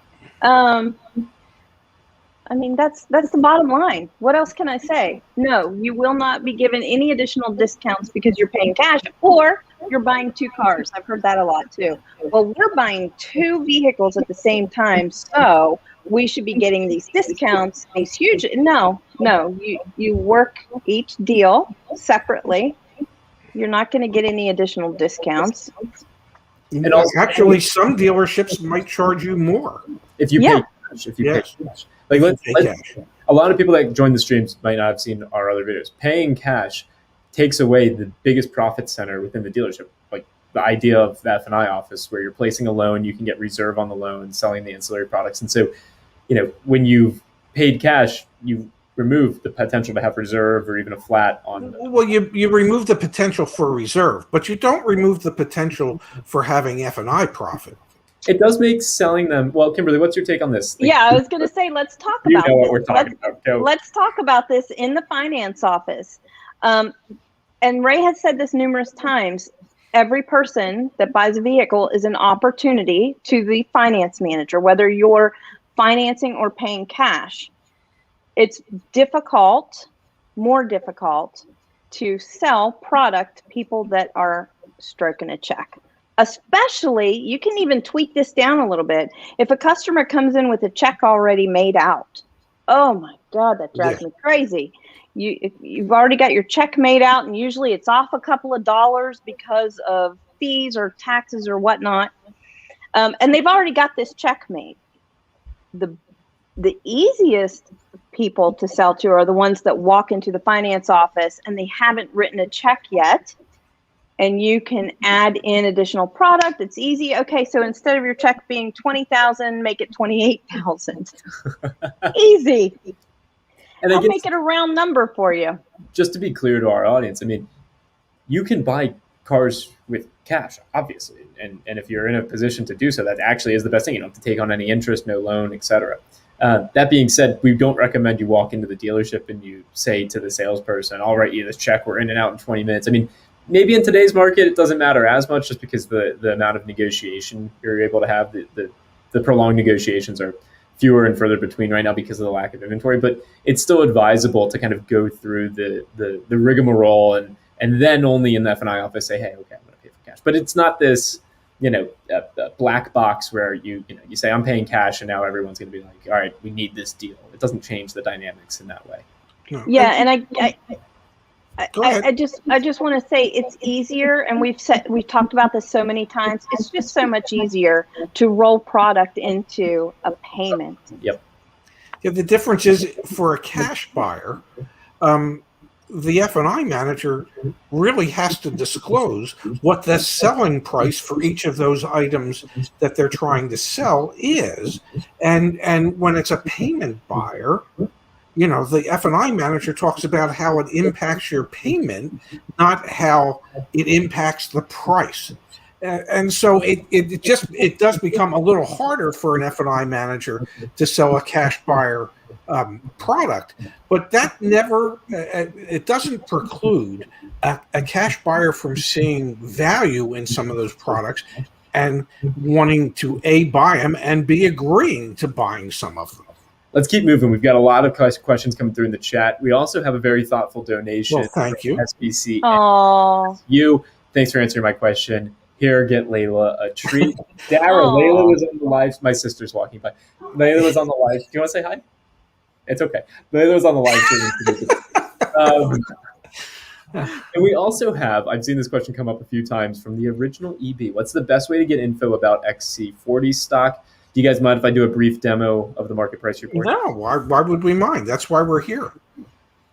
I mean, that's the bottom line. What else can I say? No, you will not be given any additional discounts because you're paying cash or you're buying two cars. I've heard that a lot too. Well, we're buying two vehicles at the same time, so we should be getting these discounts, these huge. No, you work each deal separately. You're not going to get any additional discounts. And also, Actually, some dealerships might charge you more. if you pay cash, pay cash. Like a lot of people that join the streams might not have seen our other videos. Paying cash takes away the biggest profit center within the dealership. Like the idea of the F&I office where you're placing a loan, you can get reserve on the loan, selling the ancillary products. And so, when you've paid cash, you remove the potential to have reserve or even a flat on. Well, you remove the potential for reserve, but you don't remove the potential for having F&I profit. It does make selling them. Well, Kimberly, what's your take on this? Yeah, I was going to say, let's talk about what this. we're talking about. Go. Let's talk about this in the finance office. And Ray has said this numerous times. Every person that buys a vehicle is an opportunity to the finance manager, whether you're financing or paying cash. It's more difficult to sell product to people that are stroking a check. Especially, you can even tweak this down a little bit. If a customer comes in with a check already made out, oh my God, that drives me crazy. You've already got your check made out, and usually it's off a couple of dollars because of fees or taxes or whatnot. And they've already got this check made. The easiest people to sell to are the ones that walk into the finance office and they haven't written a check yet. And you can add in additional product. It's easy. Okay, so instead of your check being $20,000, make it $28,000. Easy. And I'll make it a round number for you. Just to be clear to our audience, I mean, you can buy cars with cash, obviously, and if you're in a position to do so, that actually is the best thing. You don't have to take on any interest, no loan, etc. That being said, we don't recommend you walk into the dealership and you say to the salesperson, "I'll write you this check. We're in and out in 20 minutes." I mean, maybe in today's market, it doesn't matter as much just because the amount of negotiation you're able to have, the prolonged negotiations are fewer and further between right now because of the lack of inventory. But it's still advisable to kind of go through the rigmarole and then only in the F&I office say, "Hey, okay, I'm going to pay for cash." But it's not this, a black box where you say, "I'm paying cash," and now everyone's going to be like, "All right, we need this deal." It doesn't change the dynamics in that way. Yeah, and I just want to say it's easier, and we've talked about this so many times. It's just so much easier to roll product into a payment. Yep. Yeah, the difference is for a cash buyer, the F&I manager really has to disclose what the selling price for each of those items that they're trying to sell is, and when it's a payment buyer, the F&I manager talks about how it impacts your payment, not how it impacts the price. And so it does become a little harder for an F&I manager to sell a cash buyer product, but that it doesn't preclude a cash buyer from seeing value in some of those products and wanting to A, buy them, and B, agreeing to buying some of them. Let's keep moving. We've got a lot of questions coming through in the chat. We also have a very thoughtful donation. Well, thank you. SBC. Aww. Thanks for answering my question. Here, get Layla a treat. Dara, Layla was on the live. My sister's walking by. Layla was on the live. Do you want to say hi? It's okay. Layla was on the live stream. And we also have, I've seen this question come up a few times from the original EB. What's the best way to get info about XC40 stock? Do you guys mind if I do a brief demo of the market price report? No, why would we mind? That's why we're here.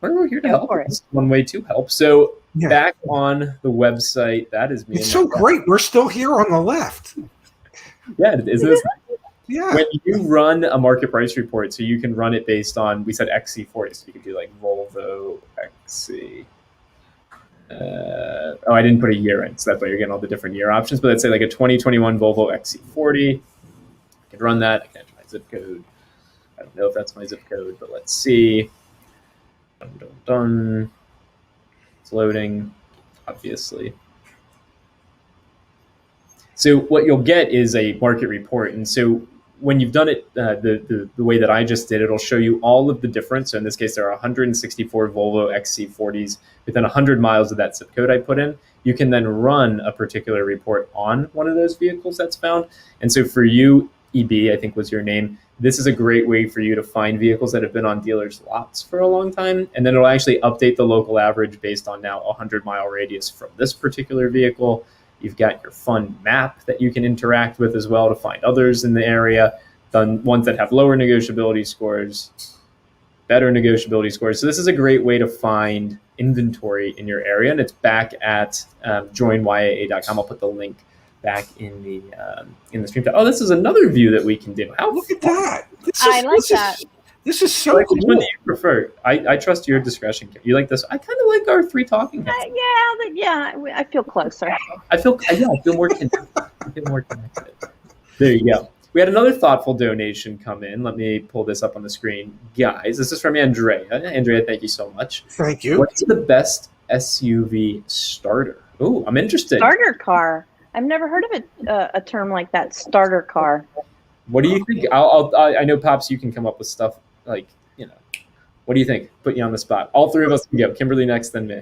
We're here to help. It's one way to help. So back on the website, that is me. It's so great. We're still here on the left. Yeah, isn't this? Yeah. When you run a market price report, so you can run it based on, we said XC40, so you could do like Volvo XC. I didn't put a year in, so that's why you're getting all the different year options. But let's say like a 2021 Volvo XC40. I can run that. I can enter my zip code. I don't know if that's my zip code, but let's see. Done. It's loading, obviously. So what you'll get is a market report. And so when you've done it the way that I just did, it'll show you all of the different. So in this case, there are 164 Volvo XC40s within 100 miles of that zip code I put in. You can then run a particular report on one of those vehicles that's found. And so for you, EB, I think was your name, this is a great way for you to find vehicles that have been on dealers' lots for a long time. And then it'll actually update the local average based on now a 100-mile radius from this particular vehicle. You've got your fun map that you can interact with as well to find others in the area, the ones that have lower negotiability scores, better negotiability scores. So this is a great way to find inventory in your area, and it's back at joinyaa.com. I'll put the link back in the stream. Oh, this is another view that we can do. Look at that! I like that. This is so Which cool. one do you prefer? I trust your discretion. You like this? I kind of like our three talking heads. I feel closer. I feel more connected. There you go. We had another thoughtful donation come in. Let me pull this up on the screen. Guys, this is from Andrea. Andrea, thank you so much. Thank you. What's the best SUV starter? Oh, I'm interested. Starter car. I've never heard of a term like that. Starter car. What do you think? I know, Pops, you can come up with stuff like, what do you think? Put you on the spot. All three of us can go. Kimberly next, then me.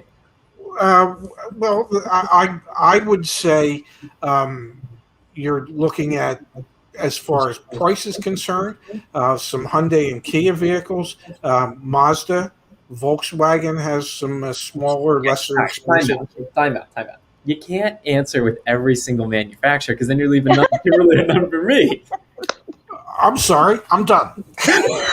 Well, I would say you're looking at, as far as price is concerned, some Hyundai and Kia vehicles. Mazda, Volkswagen has some smaller, lesser expensive. Time out. You can't answer with every single manufacturer because then you're leaving none Kimberly and none for me. I'm sorry. I'm done. Yeah.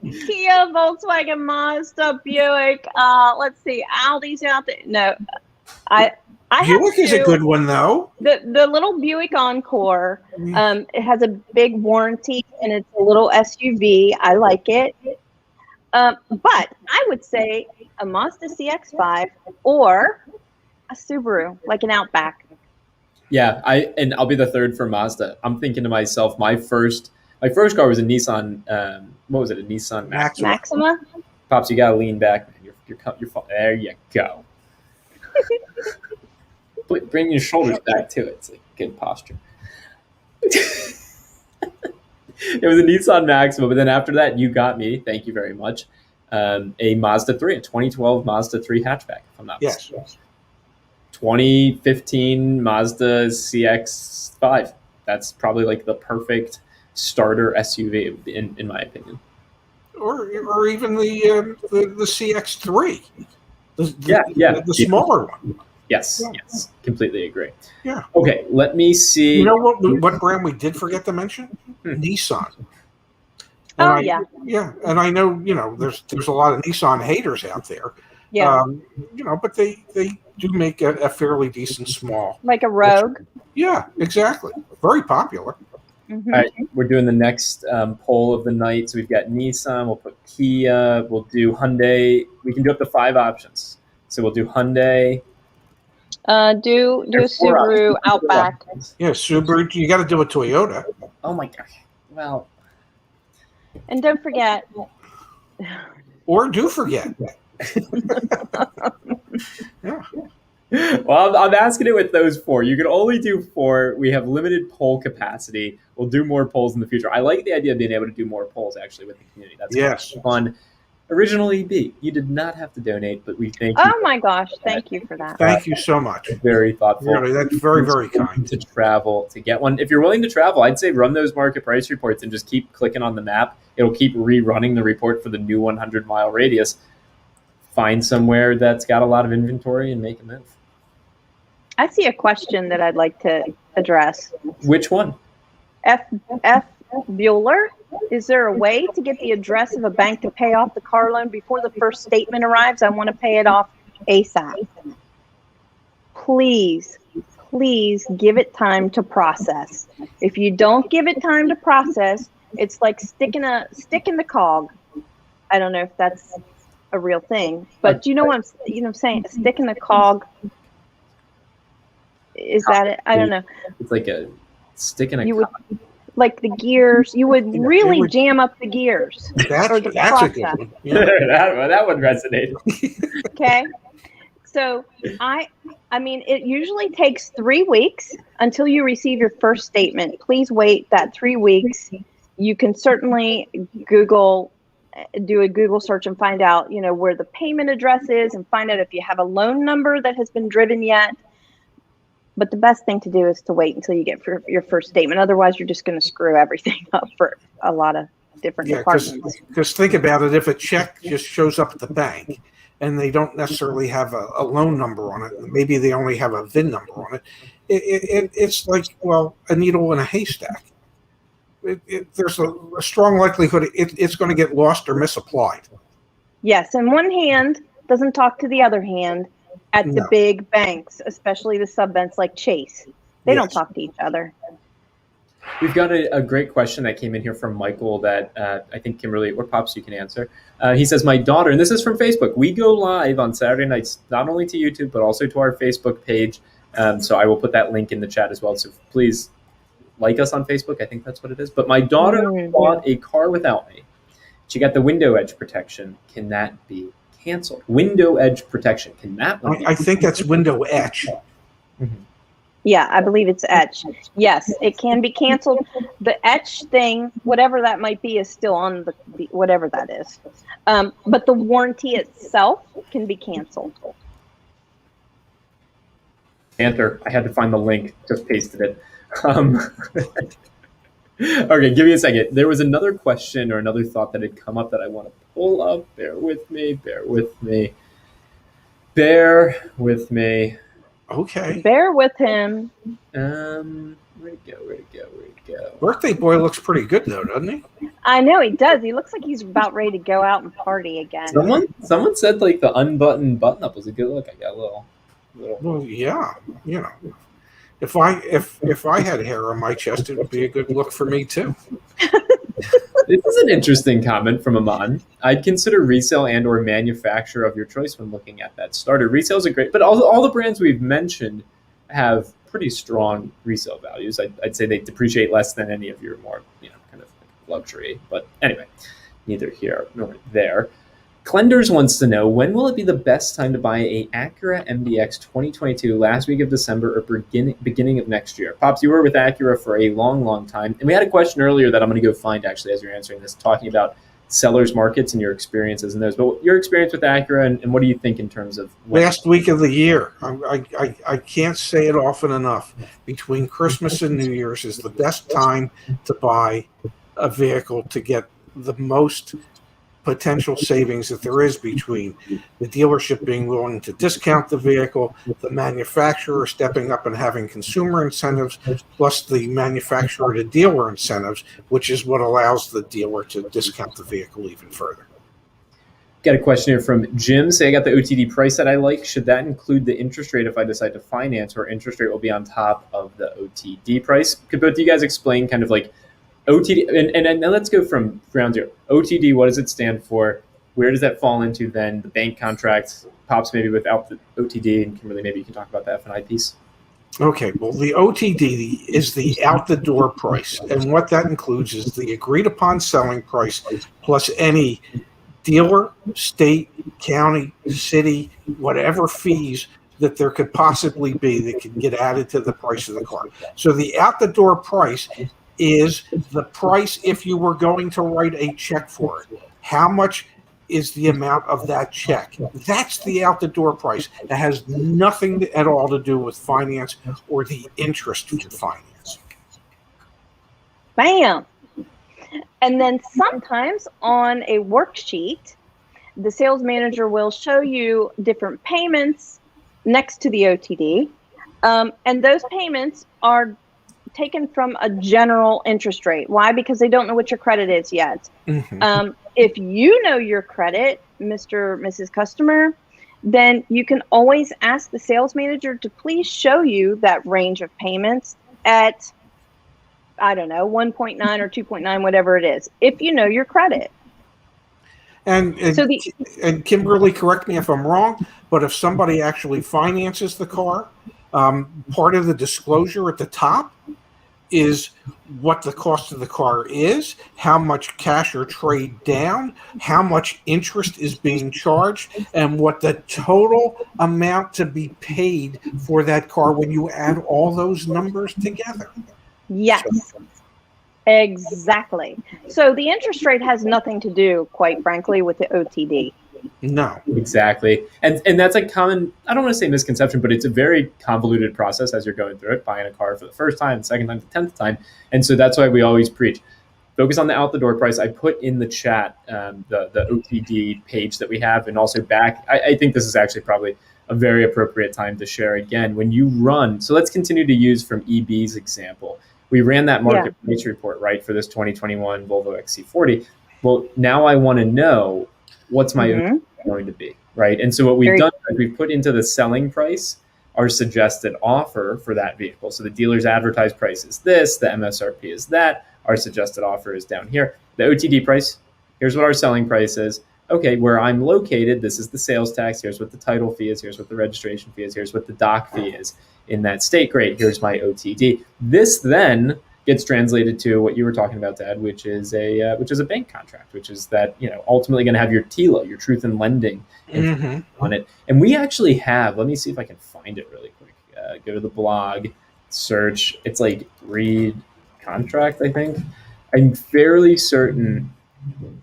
Kia, Volkswagen, Mazda, Buick. Let's see, Audi's out there. No, I Buick have is a good one, though. The little Buick Encore. It has a big warranty and it's a little SUV. I like it. But I would say a Mazda CX-5 or a Subaru, like an Outback. Yeah, I'll be the third for Mazda. I'm thinking to myself, my first car was a Nissan. What was it? A Nissan Maxima. Pops, you gotta lean back, man. You're there. You go. Bring your shoulders back to it. It's like good posture. It was a Nissan Maxima, but then after that, you got me. Thank you very much. A Mazda 3, a 2012 Mazda 3 hatchback, if I'm not mistaken. Yes. 2015 Mazda CX-5. That's probably like the perfect starter SUV, in my opinion. Or even the CX-3. The smaller one. Yes, completely agree. Yeah. Okay, let me see. You know what brand we did forget to mention? Nissan. Yeah. Yeah, and I know, there's a lot of Nissan haters out there. Yeah. But they do make a fairly decent small. Like a Rogue. Yeah, exactly. Very popular. Mm-hmm. All right, we're doing the next poll of the night. So we've got Nissan, we'll put Kia, we'll do Hyundai. We can do up to 5 options. So we'll do Hyundai. Do a Subaru Outback. Yeah, Subaru. You got to do a Toyota. Oh my gosh. Well. And don't forget. Or do forget. Yeah. Well, I'm asking it with those 4. You can only do 4. We have limited poll capacity. We'll do more polls in the future. I like the idea of being able to do more polls actually with the community. That's fun. Original EB, you did not have to donate, but we thank you. Oh my gosh, thank you for that. Thank you so much. Very thoughtful. Really, that's very, very kind. To travel to get one. If you're willing to travel, I'd say run those market price reports and just keep clicking on the map. It'll keep rerunning the report for the new 100-mile radius. Find somewhere that's got a lot of inventory and make a move. I see a question that I'd like to address. Which one? F. Bueller, is there a way to get the address of a bank to pay off the car loan before the first statement arrives? I want to pay it off ASAP. Please give it time to process. If you don't give it time to process, it's like sticking the cog. I don't know if that's a real thing, but you know what I'm saying? Sticking the cog. Is that it? I don't know. It's like a stick in a cog. Like the gears, you would really jam up the gears. That's a good one. Yeah. that one resonated. Okay. So I mean, it usually takes 3 weeks until you receive your first statement. Please wait that 3 weeks. You can certainly do a Google search and find out, where the payment address is and find out if you have a loan number that has been driven yet. But the best thing to do is to wait until you get your first statement. Otherwise, you're just going to screw everything up for a lot of different departments. Because think about it. If a check just shows up at the bank, and they don't necessarily have a loan number on it, maybe they only have a VIN number on it, it's like, well, a needle in a haystack. There's a strong likelihood it's going to get lost or misapplied. Yes, and one hand doesn't talk to the other hand at the big banks, especially the sub-banks like Chase. They don't talk to each other. We've got a great question that came in here from Michael that I think Kimberly or Pops, you can answer. He says, my daughter, and this is from Facebook, we go live on Saturday nights, not only to YouTube, but also to our Facebook page. So I will put that link in the chat as well. So please like us on Facebook. I think that's what it is. But my daughter bought a car without me. She got the window edge protection. Can that be canceled? Window edge protection. Can that one be I think that's window etch. Mm-hmm. Yeah, I believe it's etch. Yes, it can be canceled. The etch thing, whatever that might be, is still on the whatever that is. But the warranty itself can be canceled. Enter. I had to find the link. Just pasted it. Okay, give me a second. There was another question or another thought that had come up that I want to pull up. Bear with me. Bear with me. Bear with me. Okay. Bear with him. Where'd it go? Birthday boy looks pretty good though, doesn't he? I know he does. He looks like he's about ready to go out and party again. Someone said like the unbuttoned button up was a good look. I got a little. Well, yeah. If I had hair on my chest, it would be a good look for me too. This is an interesting comment from Aman. I'd consider resale and or manufacturer of your choice when looking at that starter. Resale is a great, but all the brands we've mentioned have pretty strong resale values. I'd say they depreciate less than any of your more, kind of luxury. But anyway, neither here nor there. Clenders wants to know, when will it be the best time to buy a Acura MDX 2022, last week of December or beginning of next year? Pops, you were with Acura for a long, long time. And we had a question earlier that I'm going to go find, actually, as you're answering this, talking about sellers markets and your experiences in those. But your experience with Acura, and what do you think in terms of... Last week of the year. I can't say it often enough. Between Christmas and New Year's is the best time to buy a vehicle to get the most potential savings that there is between the dealership being willing to discount the vehicle, the manufacturer stepping up and having consumer incentives, plus the manufacturer to dealer incentives, which is what allows the dealer to discount the vehicle even further. Got a question here from Jim. Say I got the OTD price that I like. Should that include the interest rate if I decide to finance, or interest rate will be on top of the OTD price? Could both of you guys explain kind of like OTD, and now let's go from ground zero. OTD, what does it stand for? Where does that fall into then? The bank contracts, Pops maybe without the OTD, and Kimberly, maybe you can talk about the F&I piece. Okay, well, the OTD is the out-the-door price, and what that includes is the agreed-upon selling price plus any dealer, state, county, city, whatever fees that there could possibly be that can get added to the price of the car. So the out-the-door price is the price if you were going to write a check for it. How much is the amount of that check? That's the out-the-door price. That has nothing at all to do with finance or the interest for finance. Bam! And then sometimes on a worksheet, the sales manager will show you different payments next to the OTD. And those payments are taken from a general interest rate. Why? Because they don't know what your credit is yet. Mm-hmm. If you know your credit, Mr. Mrs. Customer, then you can always ask the sales manager to please show you that range of payments at, I don't know, 1.9 or 2.9, whatever it is, if you know your credit. And Kimberly, correct me if I'm wrong, but if somebody actually finances the car, part of the disclosure at the top is what the cost of the car is, how much cash or trade down, how much interest is being charged, and what the total amount to be paid for that car when you add all those numbers together. Yes, exactly. So the interest rate has nothing to do, quite frankly, with the OTD. No. Exactly. And that's a common, I don't want to say misconception, but it's a very convoluted process as you're going through it, buying a car for the first time, the second time, the 10th time. And so that's why we always preach, focus on the out the door price. I put in the chat the OTD page that we have, and also back. I think this is actually probably a very appropriate time to share again. When you run, so let's continue to use from EB's example. We ran that market price report, right, for this 2021 Volvo XC40. Well, now I want to know what's my OTD going to be, right? And so what we've done is we've put into the selling price our suggested offer for that vehicle. So the dealer's advertised price is this, the MSRP is that, our suggested offer is down here. The OTD price, here's what our selling price is. Okay, where I'm located, this is the sales tax, here's what the title fee is, here's what the registration fee is, here's what the doc fee is in that state. Great, here's my OTD. This then gets translated to what you were talking about, Dad, which is a bank contract, which is that, ultimately going to have your TILA, your truth in lending on it. And we actually have, let me see if I can find it really quick. Go to the blog, search, it's like read contract, I think. I'm fairly certain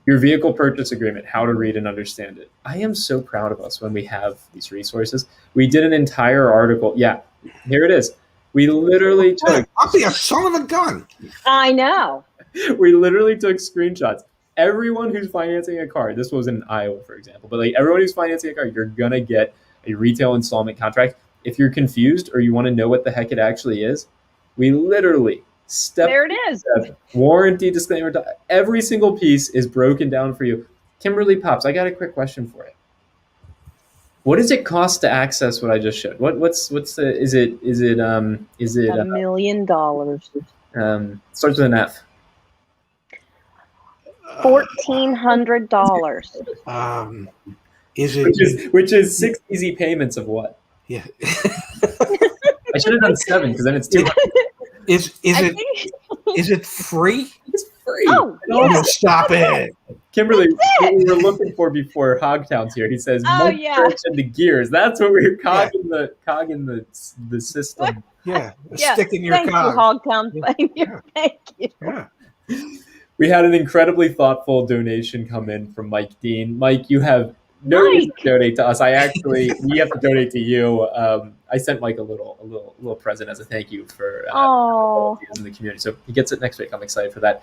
your vehicle purchase agreement, how to read and understand it. I am so proud of us when we have these resources. We did an entire article. Yeah, here it is. We literally took... I'll be a son of a gun. I know. We literally took screenshots. Everyone who's financing a car, this was in Iowa, for example, but like everyone who's financing a car, you're going to get a retail installment contract. If you're confused or you want to know what the heck it actually is, we literally there it is. Warranty disclaimer. Every single piece is broken down for you. Kimberly Pops, I got a quick question for you. What does it cost to access what I just showed? What's the is it $1 million? Starts with an F. $1,400. Is it which is 6 easy payments of what? Yeah. I should have done 7 because then it's 200. Is it free? It's free. Oh, No, stop it. Kimberly, what we were looking for before Hogtown's here. He says, and the gears. That's what we were cogging the system. Yeah, stick in your Thank cog. you, Hogtown. Thank you. Yeah. We had an incredibly thoughtful donation come in from Mike Dean. Mike, you have no reason to donate to us. We have to donate to you. I sent Mike a little present as a thank you for in the community. So he gets it next week. I'm excited for that.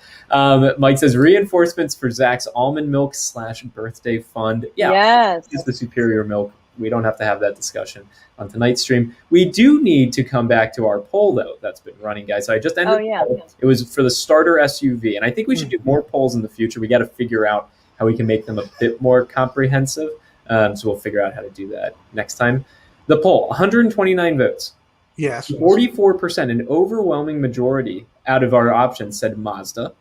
Mike says reinforcements for Zach's almond milk / birthday fund. Yeah, yes, it's the superior milk. We don't have to have that discussion on tonight's stream. We do need to come back to our poll though. That's been running, guys. So I just ended. It was for the starter SUV, and I think we should do more polls in the future. We got to figure out how we can make them a bit more comprehensive. So we'll figure out how to do that next time. The poll, 129 votes. Yes. 44%, an overwhelming majority out of our options said Mazda.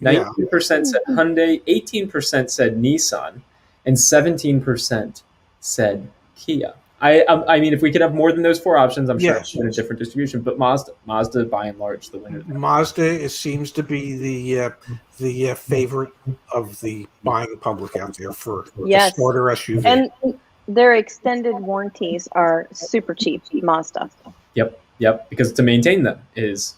19% said Hyundai, 18% said Nissan, and 17% said Kia. I mean, if we could have more than those 4 options, I'm sure it's in a different distribution. But Mazda, by and large, the winner. Mazda seems to be the favorite of the buying public out there for the starter SUV. And their extended warranties are super cheap, Mazda. Yep. Because to maintain them is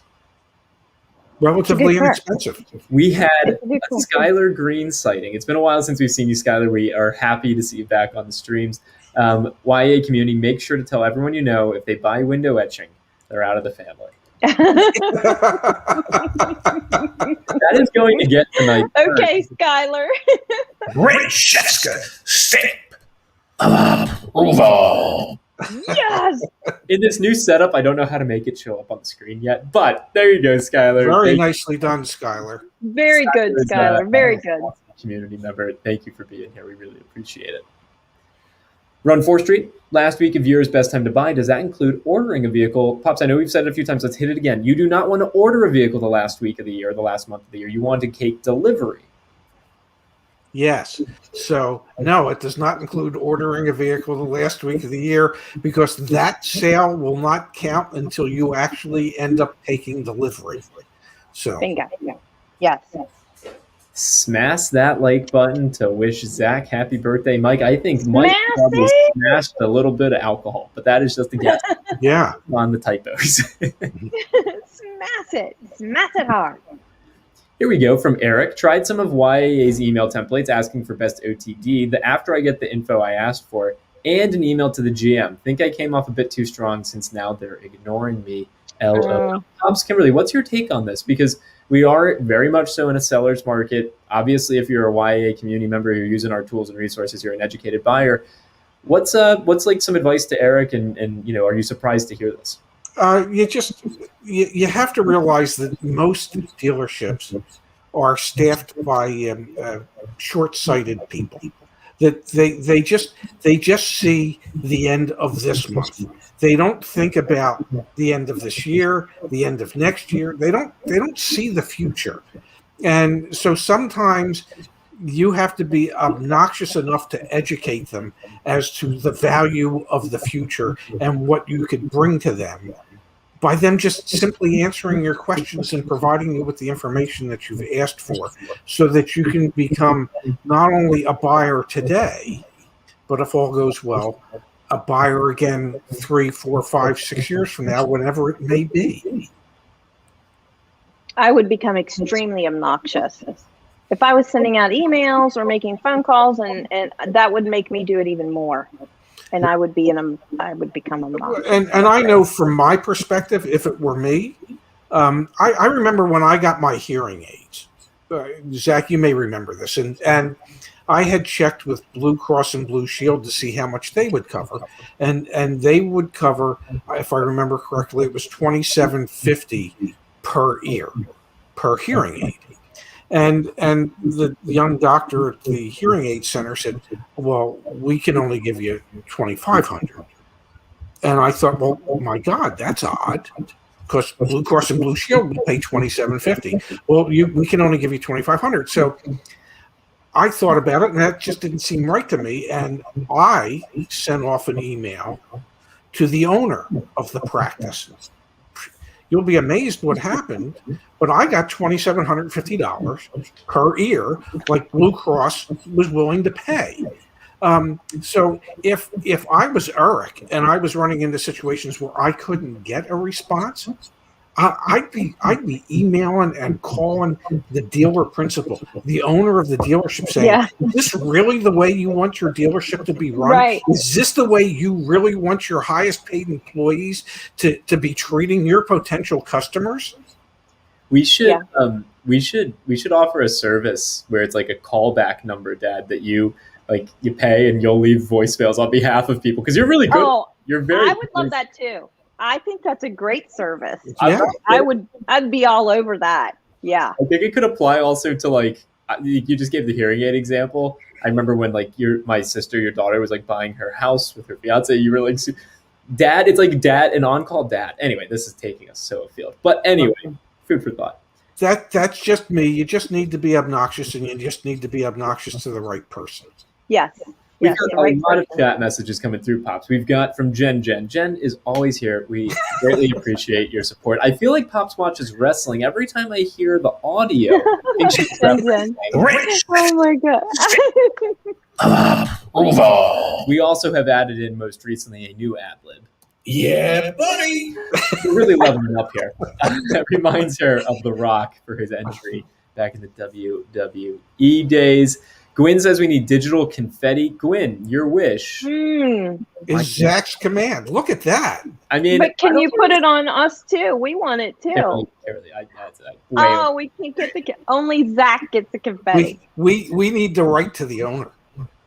relatively inexpensive. We had a Skylar Green sighting. It's been a while since we've seen you, Skylar. We are happy to see you back on the streams. YAA community, make sure to tell everyone you know if they buy window etching, they're out of the family. That is going to get tonight. Okay, Skylar. Francesca stamp of approval. Yes. In this new setup, I don't know how to make it show up on the screen yet, but there you go, Skylar. Very nicely done, Skylar. Very good, Skylar. Very good. Community member, thank you for being here. We really appreciate it. Run 4th Street, last week of year's best time to buy. Does that include ordering a vehicle? Pops, I know we've said it a few times. Let's hit it again. You do not want to order a vehicle the last week of the year, the last month of the year. You want to take delivery. Yes. So, no, it does not include ordering a vehicle the last week of the year because that sale will not count until you actually end up taking delivery. So Bingo. Yes. Smash that like button to wish Zach happy birthday, Mike. I think Mike Smash probably it! smashed a little bit of alcohol, but that is just a guess yeah. on the typos. Smash it. Smash it hard. Here we go from Eric. Tried some of YAA's email templates asking for best OTD. After I get the info I asked for and an email to the GM. Think I came off a bit too strong since now they're ignoring me. LOL. Thomas, Kimberly, what's your take on this? Because we are very much so in a seller's market. Obviously, if you're a YAA community member, you're using our tools and resources, you're an educated buyer. What's like some advice to Eric? And are you surprised to hear this? You have to realize that most dealerships are staffed by short-sighted people. That they just see the end of this month. They don't think about the end of this year, the end of next year. They don't see the future, and so sometimes you have to be obnoxious enough to educate them as to the value of the future and what you could bring to them by them just simply answering your questions and providing you with the information that you've asked for, so that you can become not only a buyer today, but if all goes well, a buyer again 3, 4, 5, 6 years from now, whenever it may be. I would become extremely obnoxious if I was sending out emails or making phone calls, and that would make me do it even more. And I would become obnoxious. And I know from my perspective, if it were me, I remember when I got my hearing aids. Zach, you may remember this, and I had checked with Blue Cross and Blue Shield to see how much they would cover, and they would cover, if I remember correctly, it was $27.50 per ear per hearing aid. And the young doctor at the hearing aid center said, "Well, we can only give you $2,500." And I thought, "Well, oh my God, that's odd, because Blue Cross and Blue Shield would pay $27.50. Well, we can only give you $2,500." So I thought about it, and that just didn't seem right to me. And I sent off an email to the owner of the practice. You'll be amazed what happened, but I got $2,750 per ear, like Blue Cross was willing to pay. So if I was Eric and I was running into situations where I couldn't get a response, I'd be emailing and calling the dealer principal, the owner of the dealership, saying, "Is this really the way you want your dealership to be run? Right. Is this the way you really want your highest paid employees to be treating your potential customers?" We should offer a service where it's like a callback number, Dad, that you pay and you'll leave voicemails on behalf of people, because you're really good. Oh, you're very. I would love that too. I think that's a great service. Yeah. I'd be all over that. Yeah. I think it could apply also to you just gave the hearing aid example. I remember when my sister, your daughter, was buying her house with her fiance. You were Dad. It's like Dad, an on-call dad. Anyway, this is taking us so afield. But anyway, food for thought. That's just me. You just need to be obnoxious, and you just need to be obnoxious to the right person. Yes. We've got a lot of chat messages coming through, Pops. We've got from Jen. Jen is always here. We greatly appreciate your support. I feel like Pops watches wrestling. Every time I hear the audio, I think she's Jen. Oh my God. We also have added in most recently a new ad-lib. Yeah, buddy. We're really loving it up here. That reminds her of The Rock for his entry back in the WWE days. Gwyn says we need digital confetti. Gwyn, your wish is Zach's command. Look at that. I mean, but can you put it on us too? We want it too. We can't get only Zach gets the confetti. We need to write to the owner.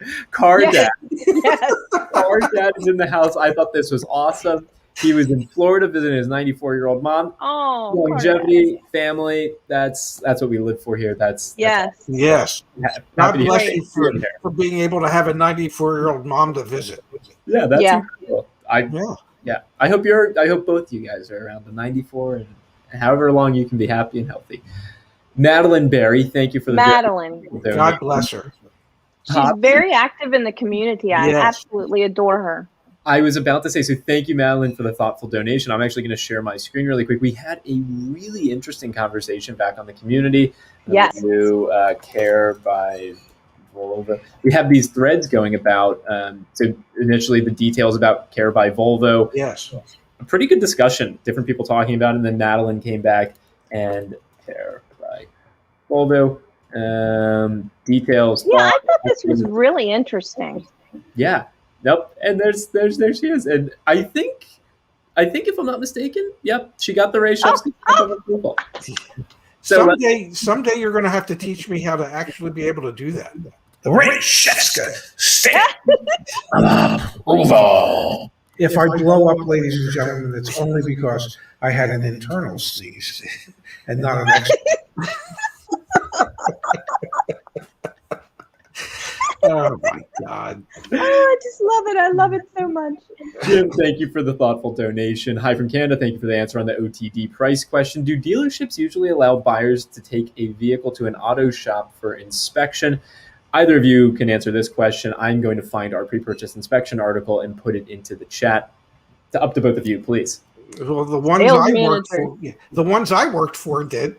Dad. Yes. Car Dad is in the house. I thought this was awesome. He was in Florida visiting his 94-year-old mom. Oh, longevity, family. That's what we live for here. That's yes. God bless you for being able to have a 94-year-old mom to visit. Yeah, that's incredible. I hope both you guys are around the 94 and however long you can be happy and healthy. Madeline Berry, thank you for the Madeline. God bless her. She's very active in the community. I absolutely adore her. I was about to say, so thank you, Madeline, for the thoughtful donation. I'm actually going to share my screen really quick. We had a really interesting conversation back on the community. Yes. New Care by Volvo. We have these threads going about, so initially the details about Care by Volvo. Yes. A pretty good discussion, different people talking about it, and then Madeline came back and Care by Volvo. Details. Yeah, I thought this was really interesting. Yeah. Nope. And there she is. And I think if I'm not mistaken, yep, she got the Ray Shevsky. So someday you're going to have to teach me how to actually be able to do that. The Ray Shevsky stamp. Volvo. If I blow up, ladies and gentlemen, it's only because I had an internal sneeze and not an external. Oh my God. Oh, I just love it. I love it so much. Jim, thank you for the thoughtful donation. Hi from Canada. Thank you for the answer on the OTD price question. Do dealerships usually allow buyers to take a vehicle to an auto shop for inspection? Either of you can answer this question. I'm going to find our pre-purchase inspection article and put it into the chat. Up to both of you, please. Well, the ones I worked for did.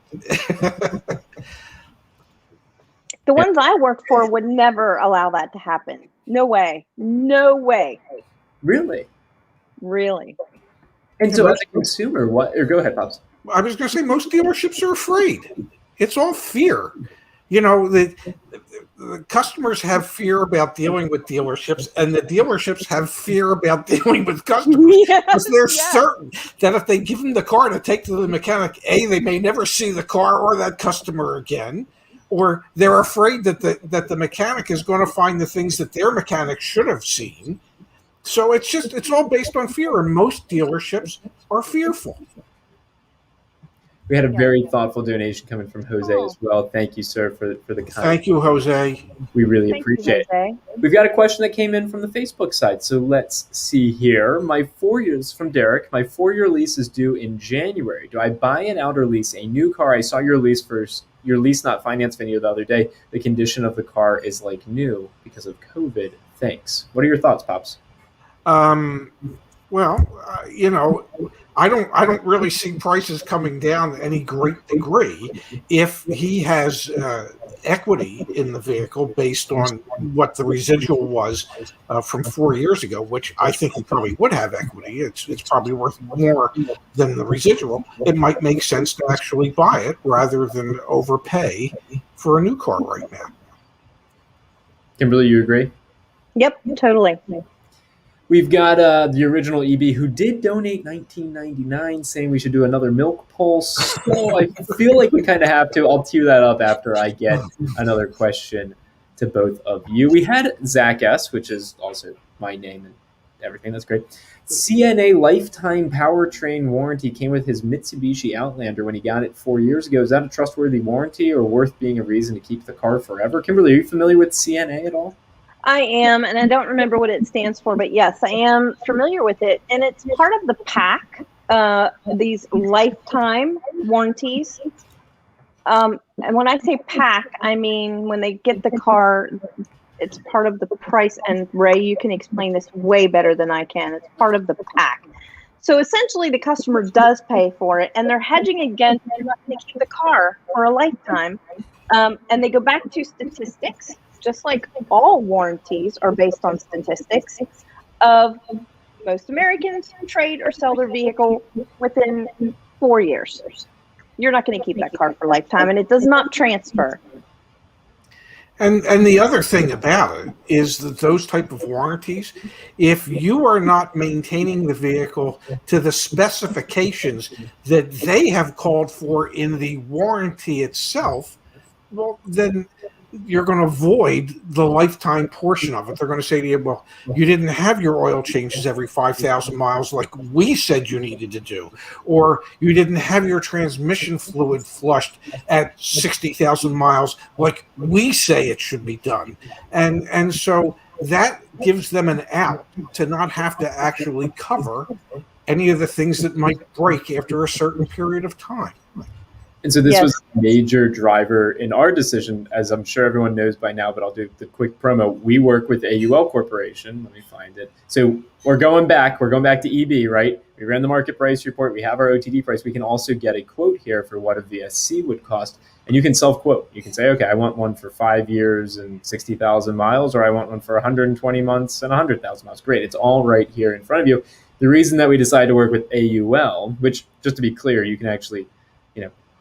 The ones I worked for would never allow that to happen. No way. No way. Really? Really. And so as a consumer, what? Or go ahead, Pops. I was going to say most dealerships are afraid. It's all fear. You know, the customers have fear about dealing with dealerships, and the dealerships have fear about dealing with customers. Because they're certain that if they give them the car to take to the mechanic, A, they may never see the car or that customer again. Or they're afraid that the mechanic is going to find the things that their mechanic should have seen. So it's all based on fear, and most dealerships are fearful. We had a very thoughtful donation coming from Jose as well. Thank you, sir, for the comment. Thank you, Jose. We really appreciate it. We've got a question that came in from the Facebook side. So let's see here. From Derek. My 4-year lease is due in January. Do I buy an out or lease a new car? I saw your lease not finance video the other day. The condition of the car is like new because of COVID. Thanks. What are your thoughts, Pops? I don't really see prices coming down to any great degree if he has equity in the vehicle based on what the residual was from 4 years ago, which I think he probably would have equity. It's probably worth more than the residual. It might make sense to actually buy it rather than overpay for a new car right now. Kimberly, you agree? Yep, totally. We've got the original EB who did donate $19.99, saying we should do another milk pulse. So I feel like we kind of have to. I'll tee that up after I get another question to both of you. We had Zach S., which is also my name and everything. That's great. CNA lifetime powertrain warranty came with his Mitsubishi Outlander when he got it 4 years ago. Is that a trustworthy warranty or worth being a reason to keep the car forever? Kimberly, are you familiar with CNA at all? I am, and I don't remember what it stands for, but yes, I am familiar with it. And it's part of the pack, these lifetime warranties. And when I say pack, I mean when they get the car, it's part of the price. And Ray, you can explain this way better than I can. It's part of the pack. So essentially, the customer does pay for it, and they're hedging against keep the car for a lifetime. And they go back to statistics. Just like all warranties are based on statistics of most Americans trade or sell their vehicle within 4 years. You're not going to keep that car for a lifetime, and it does not transfer. And the other thing about it is that those type of warranties, if you are not maintaining the vehicle to the specifications that they have called for in the warranty itself, well, then you're going to void the lifetime portion of it. They're going to say to you, well, you didn't have your oil changes every 5,000 miles like we said you needed to do, or you didn't have your transmission fluid flushed at 60,000 miles like we say it should be done. And so that gives them an out to not have to actually cover any of the things that might break after a certain period of time. And so this Yes. was a major driver in our decision, as I'm sure everyone knows by now, but I'll do the quick promo. We work with AUL Corporation. Let me find it. So we're going back to EB, right? We ran the market price report. We have our OTD price. We can also get a quote here for what a VSC would cost. And you can self-quote. You can say, okay, I want one for 5 years and 60,000 miles, or I want one for 120 months and 100,000 miles. Great. It's all right here in front of you. The reason that we decided to work with AUL, which, just to be clear, you can actually,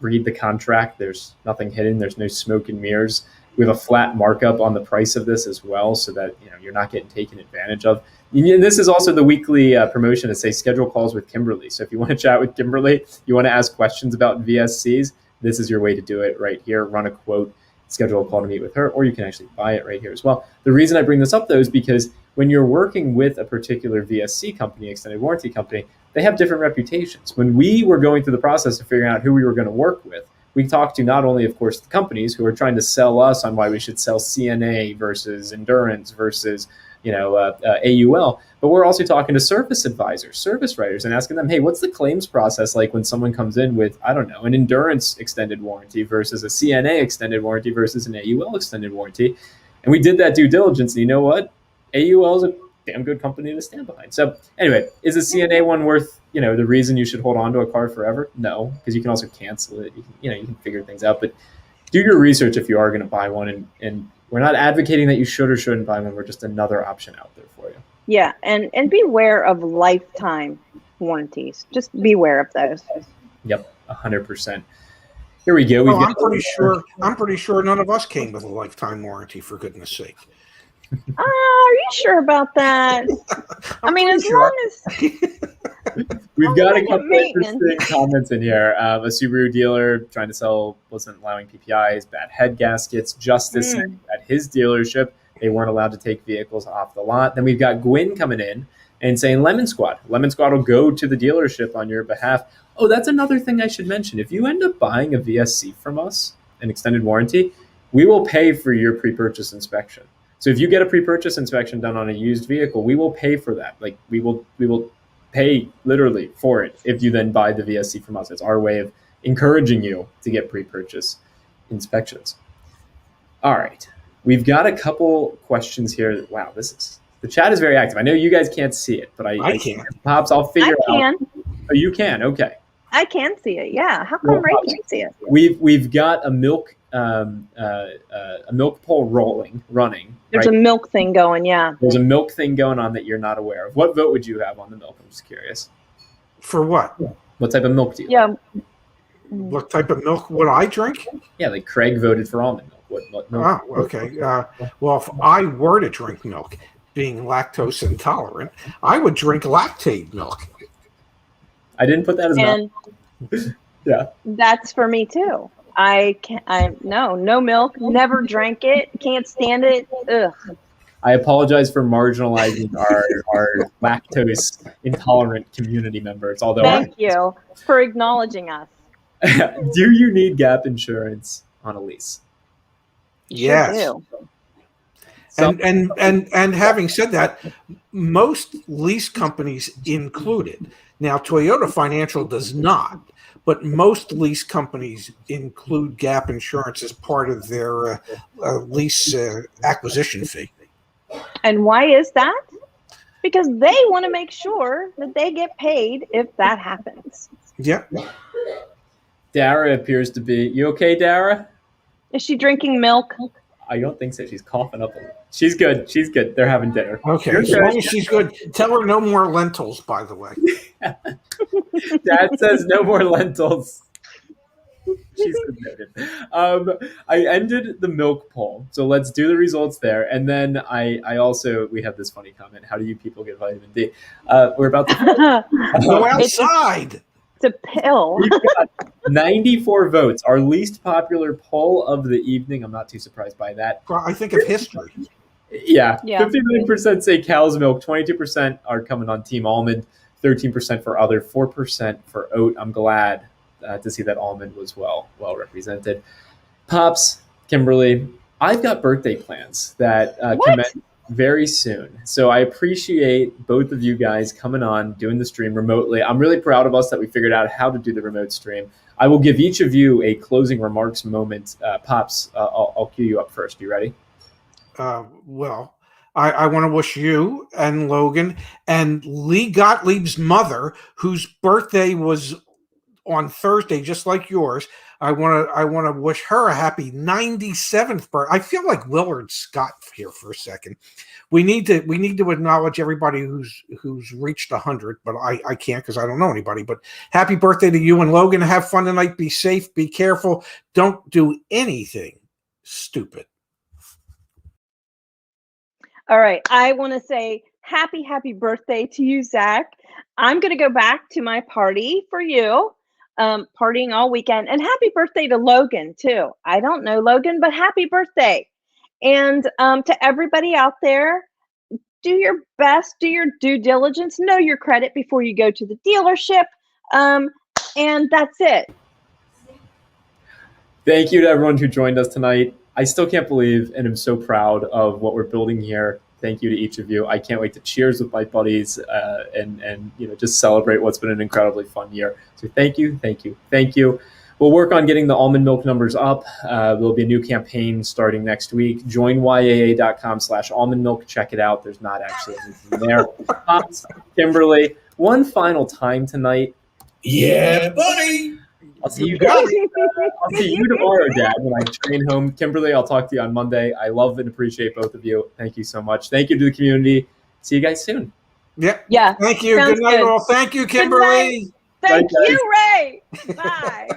read the contract. There's nothing hidden. There's no smoke and mirrors. We have a flat markup on the price of this as well, so that you're not getting taken advantage of. And this is also the weekly promotion to say schedule calls with Kimberly. So if you want to chat with Kimberly, you want to ask questions about VSCs, this is your way to do it right here. Run a quote, schedule a call to meet with her, or you can actually buy it right here as well. The reason I bring this up, though, is because when you're working with a particular VSC company, extended warranty company, they have different reputations. When we were going through the process of figuring out who we were going to work with, we talked to not only, of course, the companies who are trying to sell us on why we should sell CNA versus Endurance versus AUL, but we're also talking to service advisors, service writers, and asking them, hey, what's the claims process like when someone comes in with, I don't know, an Endurance extended warranty versus a CNA extended warranty versus an AUL extended warranty? And we did that due diligence, and you know what? AUL is a damn good company to stand behind. So anyway, is a CNA one worth, the reason you should hold on to a car forever? No, because you can also cancel it. You can figure things out, but do your research if you are going to buy one. And we're not advocating that you should or shouldn't buy one. We're just another option out there for you. Yeah, and beware of lifetime warranties. Just beware of those. Yep, 100%. Here we go. I'm pretty sure none of us came with a lifetime warranty, for goodness sake. Are you sure about that? I mean, as long as we've got a couple interesting comments in here. A Subaru dealer trying to sell wasn't allowing PPIs, bad head gaskets. Justice at his dealership, they weren't allowed to take vehicles off the lot. Then we've got Gwyn coming in and saying Lemon Squad. Lemon Squad will go to the dealership on your behalf. Oh, that's another thing I should mention. If you end up buying a VSC from us, an extended warranty, we will pay for your pre-purchase inspection. So if you get a pre-purchase inspection done on a used vehicle, we will pay for that. Like we will pay literally for it if you then buy the VSC from us. It's our way of encouraging you to get pre-purchase inspections. All right. We've got a couple questions here. Wow, the chat is very active. I know you guys can't see it, but I can. Pops, I'll figure I can. out. Oh, you can. Okay. I can see it. Yeah. How come Ray can't see it? We've got a milk pole running. There's right? a milk thing going. Yeah. There's a milk thing going on that you're not aware of. What vote would you have on the milk? I'm just curious. For what? What type of milk do you? Yeah. What type of milk would I drink? Yeah, like Craig voted for almond milk. What milk? Oh, okay. Well, if I were to drink milk, being lactose intolerant, I would drink lactate milk. I didn't put that as And yeah. that's for me too. No milk, never drank it, can't stand it. Ugh. I apologize for marginalizing our lactose intolerant community members. Although Thank you for acknowledging us. do you need gap insurance on a lease? Yes. Sure do. And having said that, most lease companies include it. Now, Toyota Financial does not, but most lease companies include gap insurance as part of their lease acquisition fee. And why is that? Because they want to make sure that they get paid if that happens. Yeah. Dara appears to be. You okay, Dara? Is she drinking milk? I don't think so. She's coughing up. She's good. She's good. They're having dinner. Okay. As long as she's good. Tell her no more lentils, by the way. Dad says no more lentils. She's submitted. I ended the milk poll. So let's do the results there. And then I also, we have this funny comment. How do you people get vitamin D? We're about to Go outside. It's a pill. We've got 94 votes. Our least popular poll of the evening. I'm not too surprised by that. I think of history. Yeah. Yeah. 59% say cow's milk. 22% are coming on Team Almond. 13% for other. 4% for oat. I'm glad to see that almond was well represented. Pops, Kimberly, I've got birthday plans that commence very soon. So I appreciate both of you guys coming on, doing the stream remotely. I'm really proud of us that we figured out how to do the remote stream. I will give each of you a closing remarks moment. Pops, I'll cue you up first. You ready? Well, I want to wish you and Logan and Lee Gottlieb's mother, whose birthday was on Thursday, just like yours. I want to wish her a happy 97th birthday. I feel like Willard Scott here for a second. We need to acknowledge everybody who's reached 100, but I can't because I don't know anybody. But happy birthday to you and Logan. Have fun tonight. Be safe. Be careful. Don't do anything stupid. All right. I want to say happy birthday to you, Zach. I'm going to go back to my party for you. Partying all weekend, and happy birthday to Logan too. I don't know Logan, but happy birthday. And to everybody out there, do your best, do your due diligence, know your credit before you go to the dealership. And that's it. Thank you to everyone who joined us tonight. I still can't believe and I'm so proud of what we're building here. Thank you to each of you. I can't wait to cheers with my buddies and just celebrate what's been an incredibly fun year. So thank you. We'll work on getting the almond milk numbers up. There'll be a new campaign starting next week. Join YAA.com/almond milk. Check it out. There's not actually anything there. Kimberly, one final time tonight. Yeah, buddy. I'll see you guys. I'll see you tomorrow, Dad, when I train home. Kimberly, I'll talk to you on Monday. I love and appreciate both of you. Thank you so much. Thank you to the community. See you guys soon. Yeah. Thank you. Sounds Good night, good. all. Thank you, Kimberly. Thank you, Ray. Bye.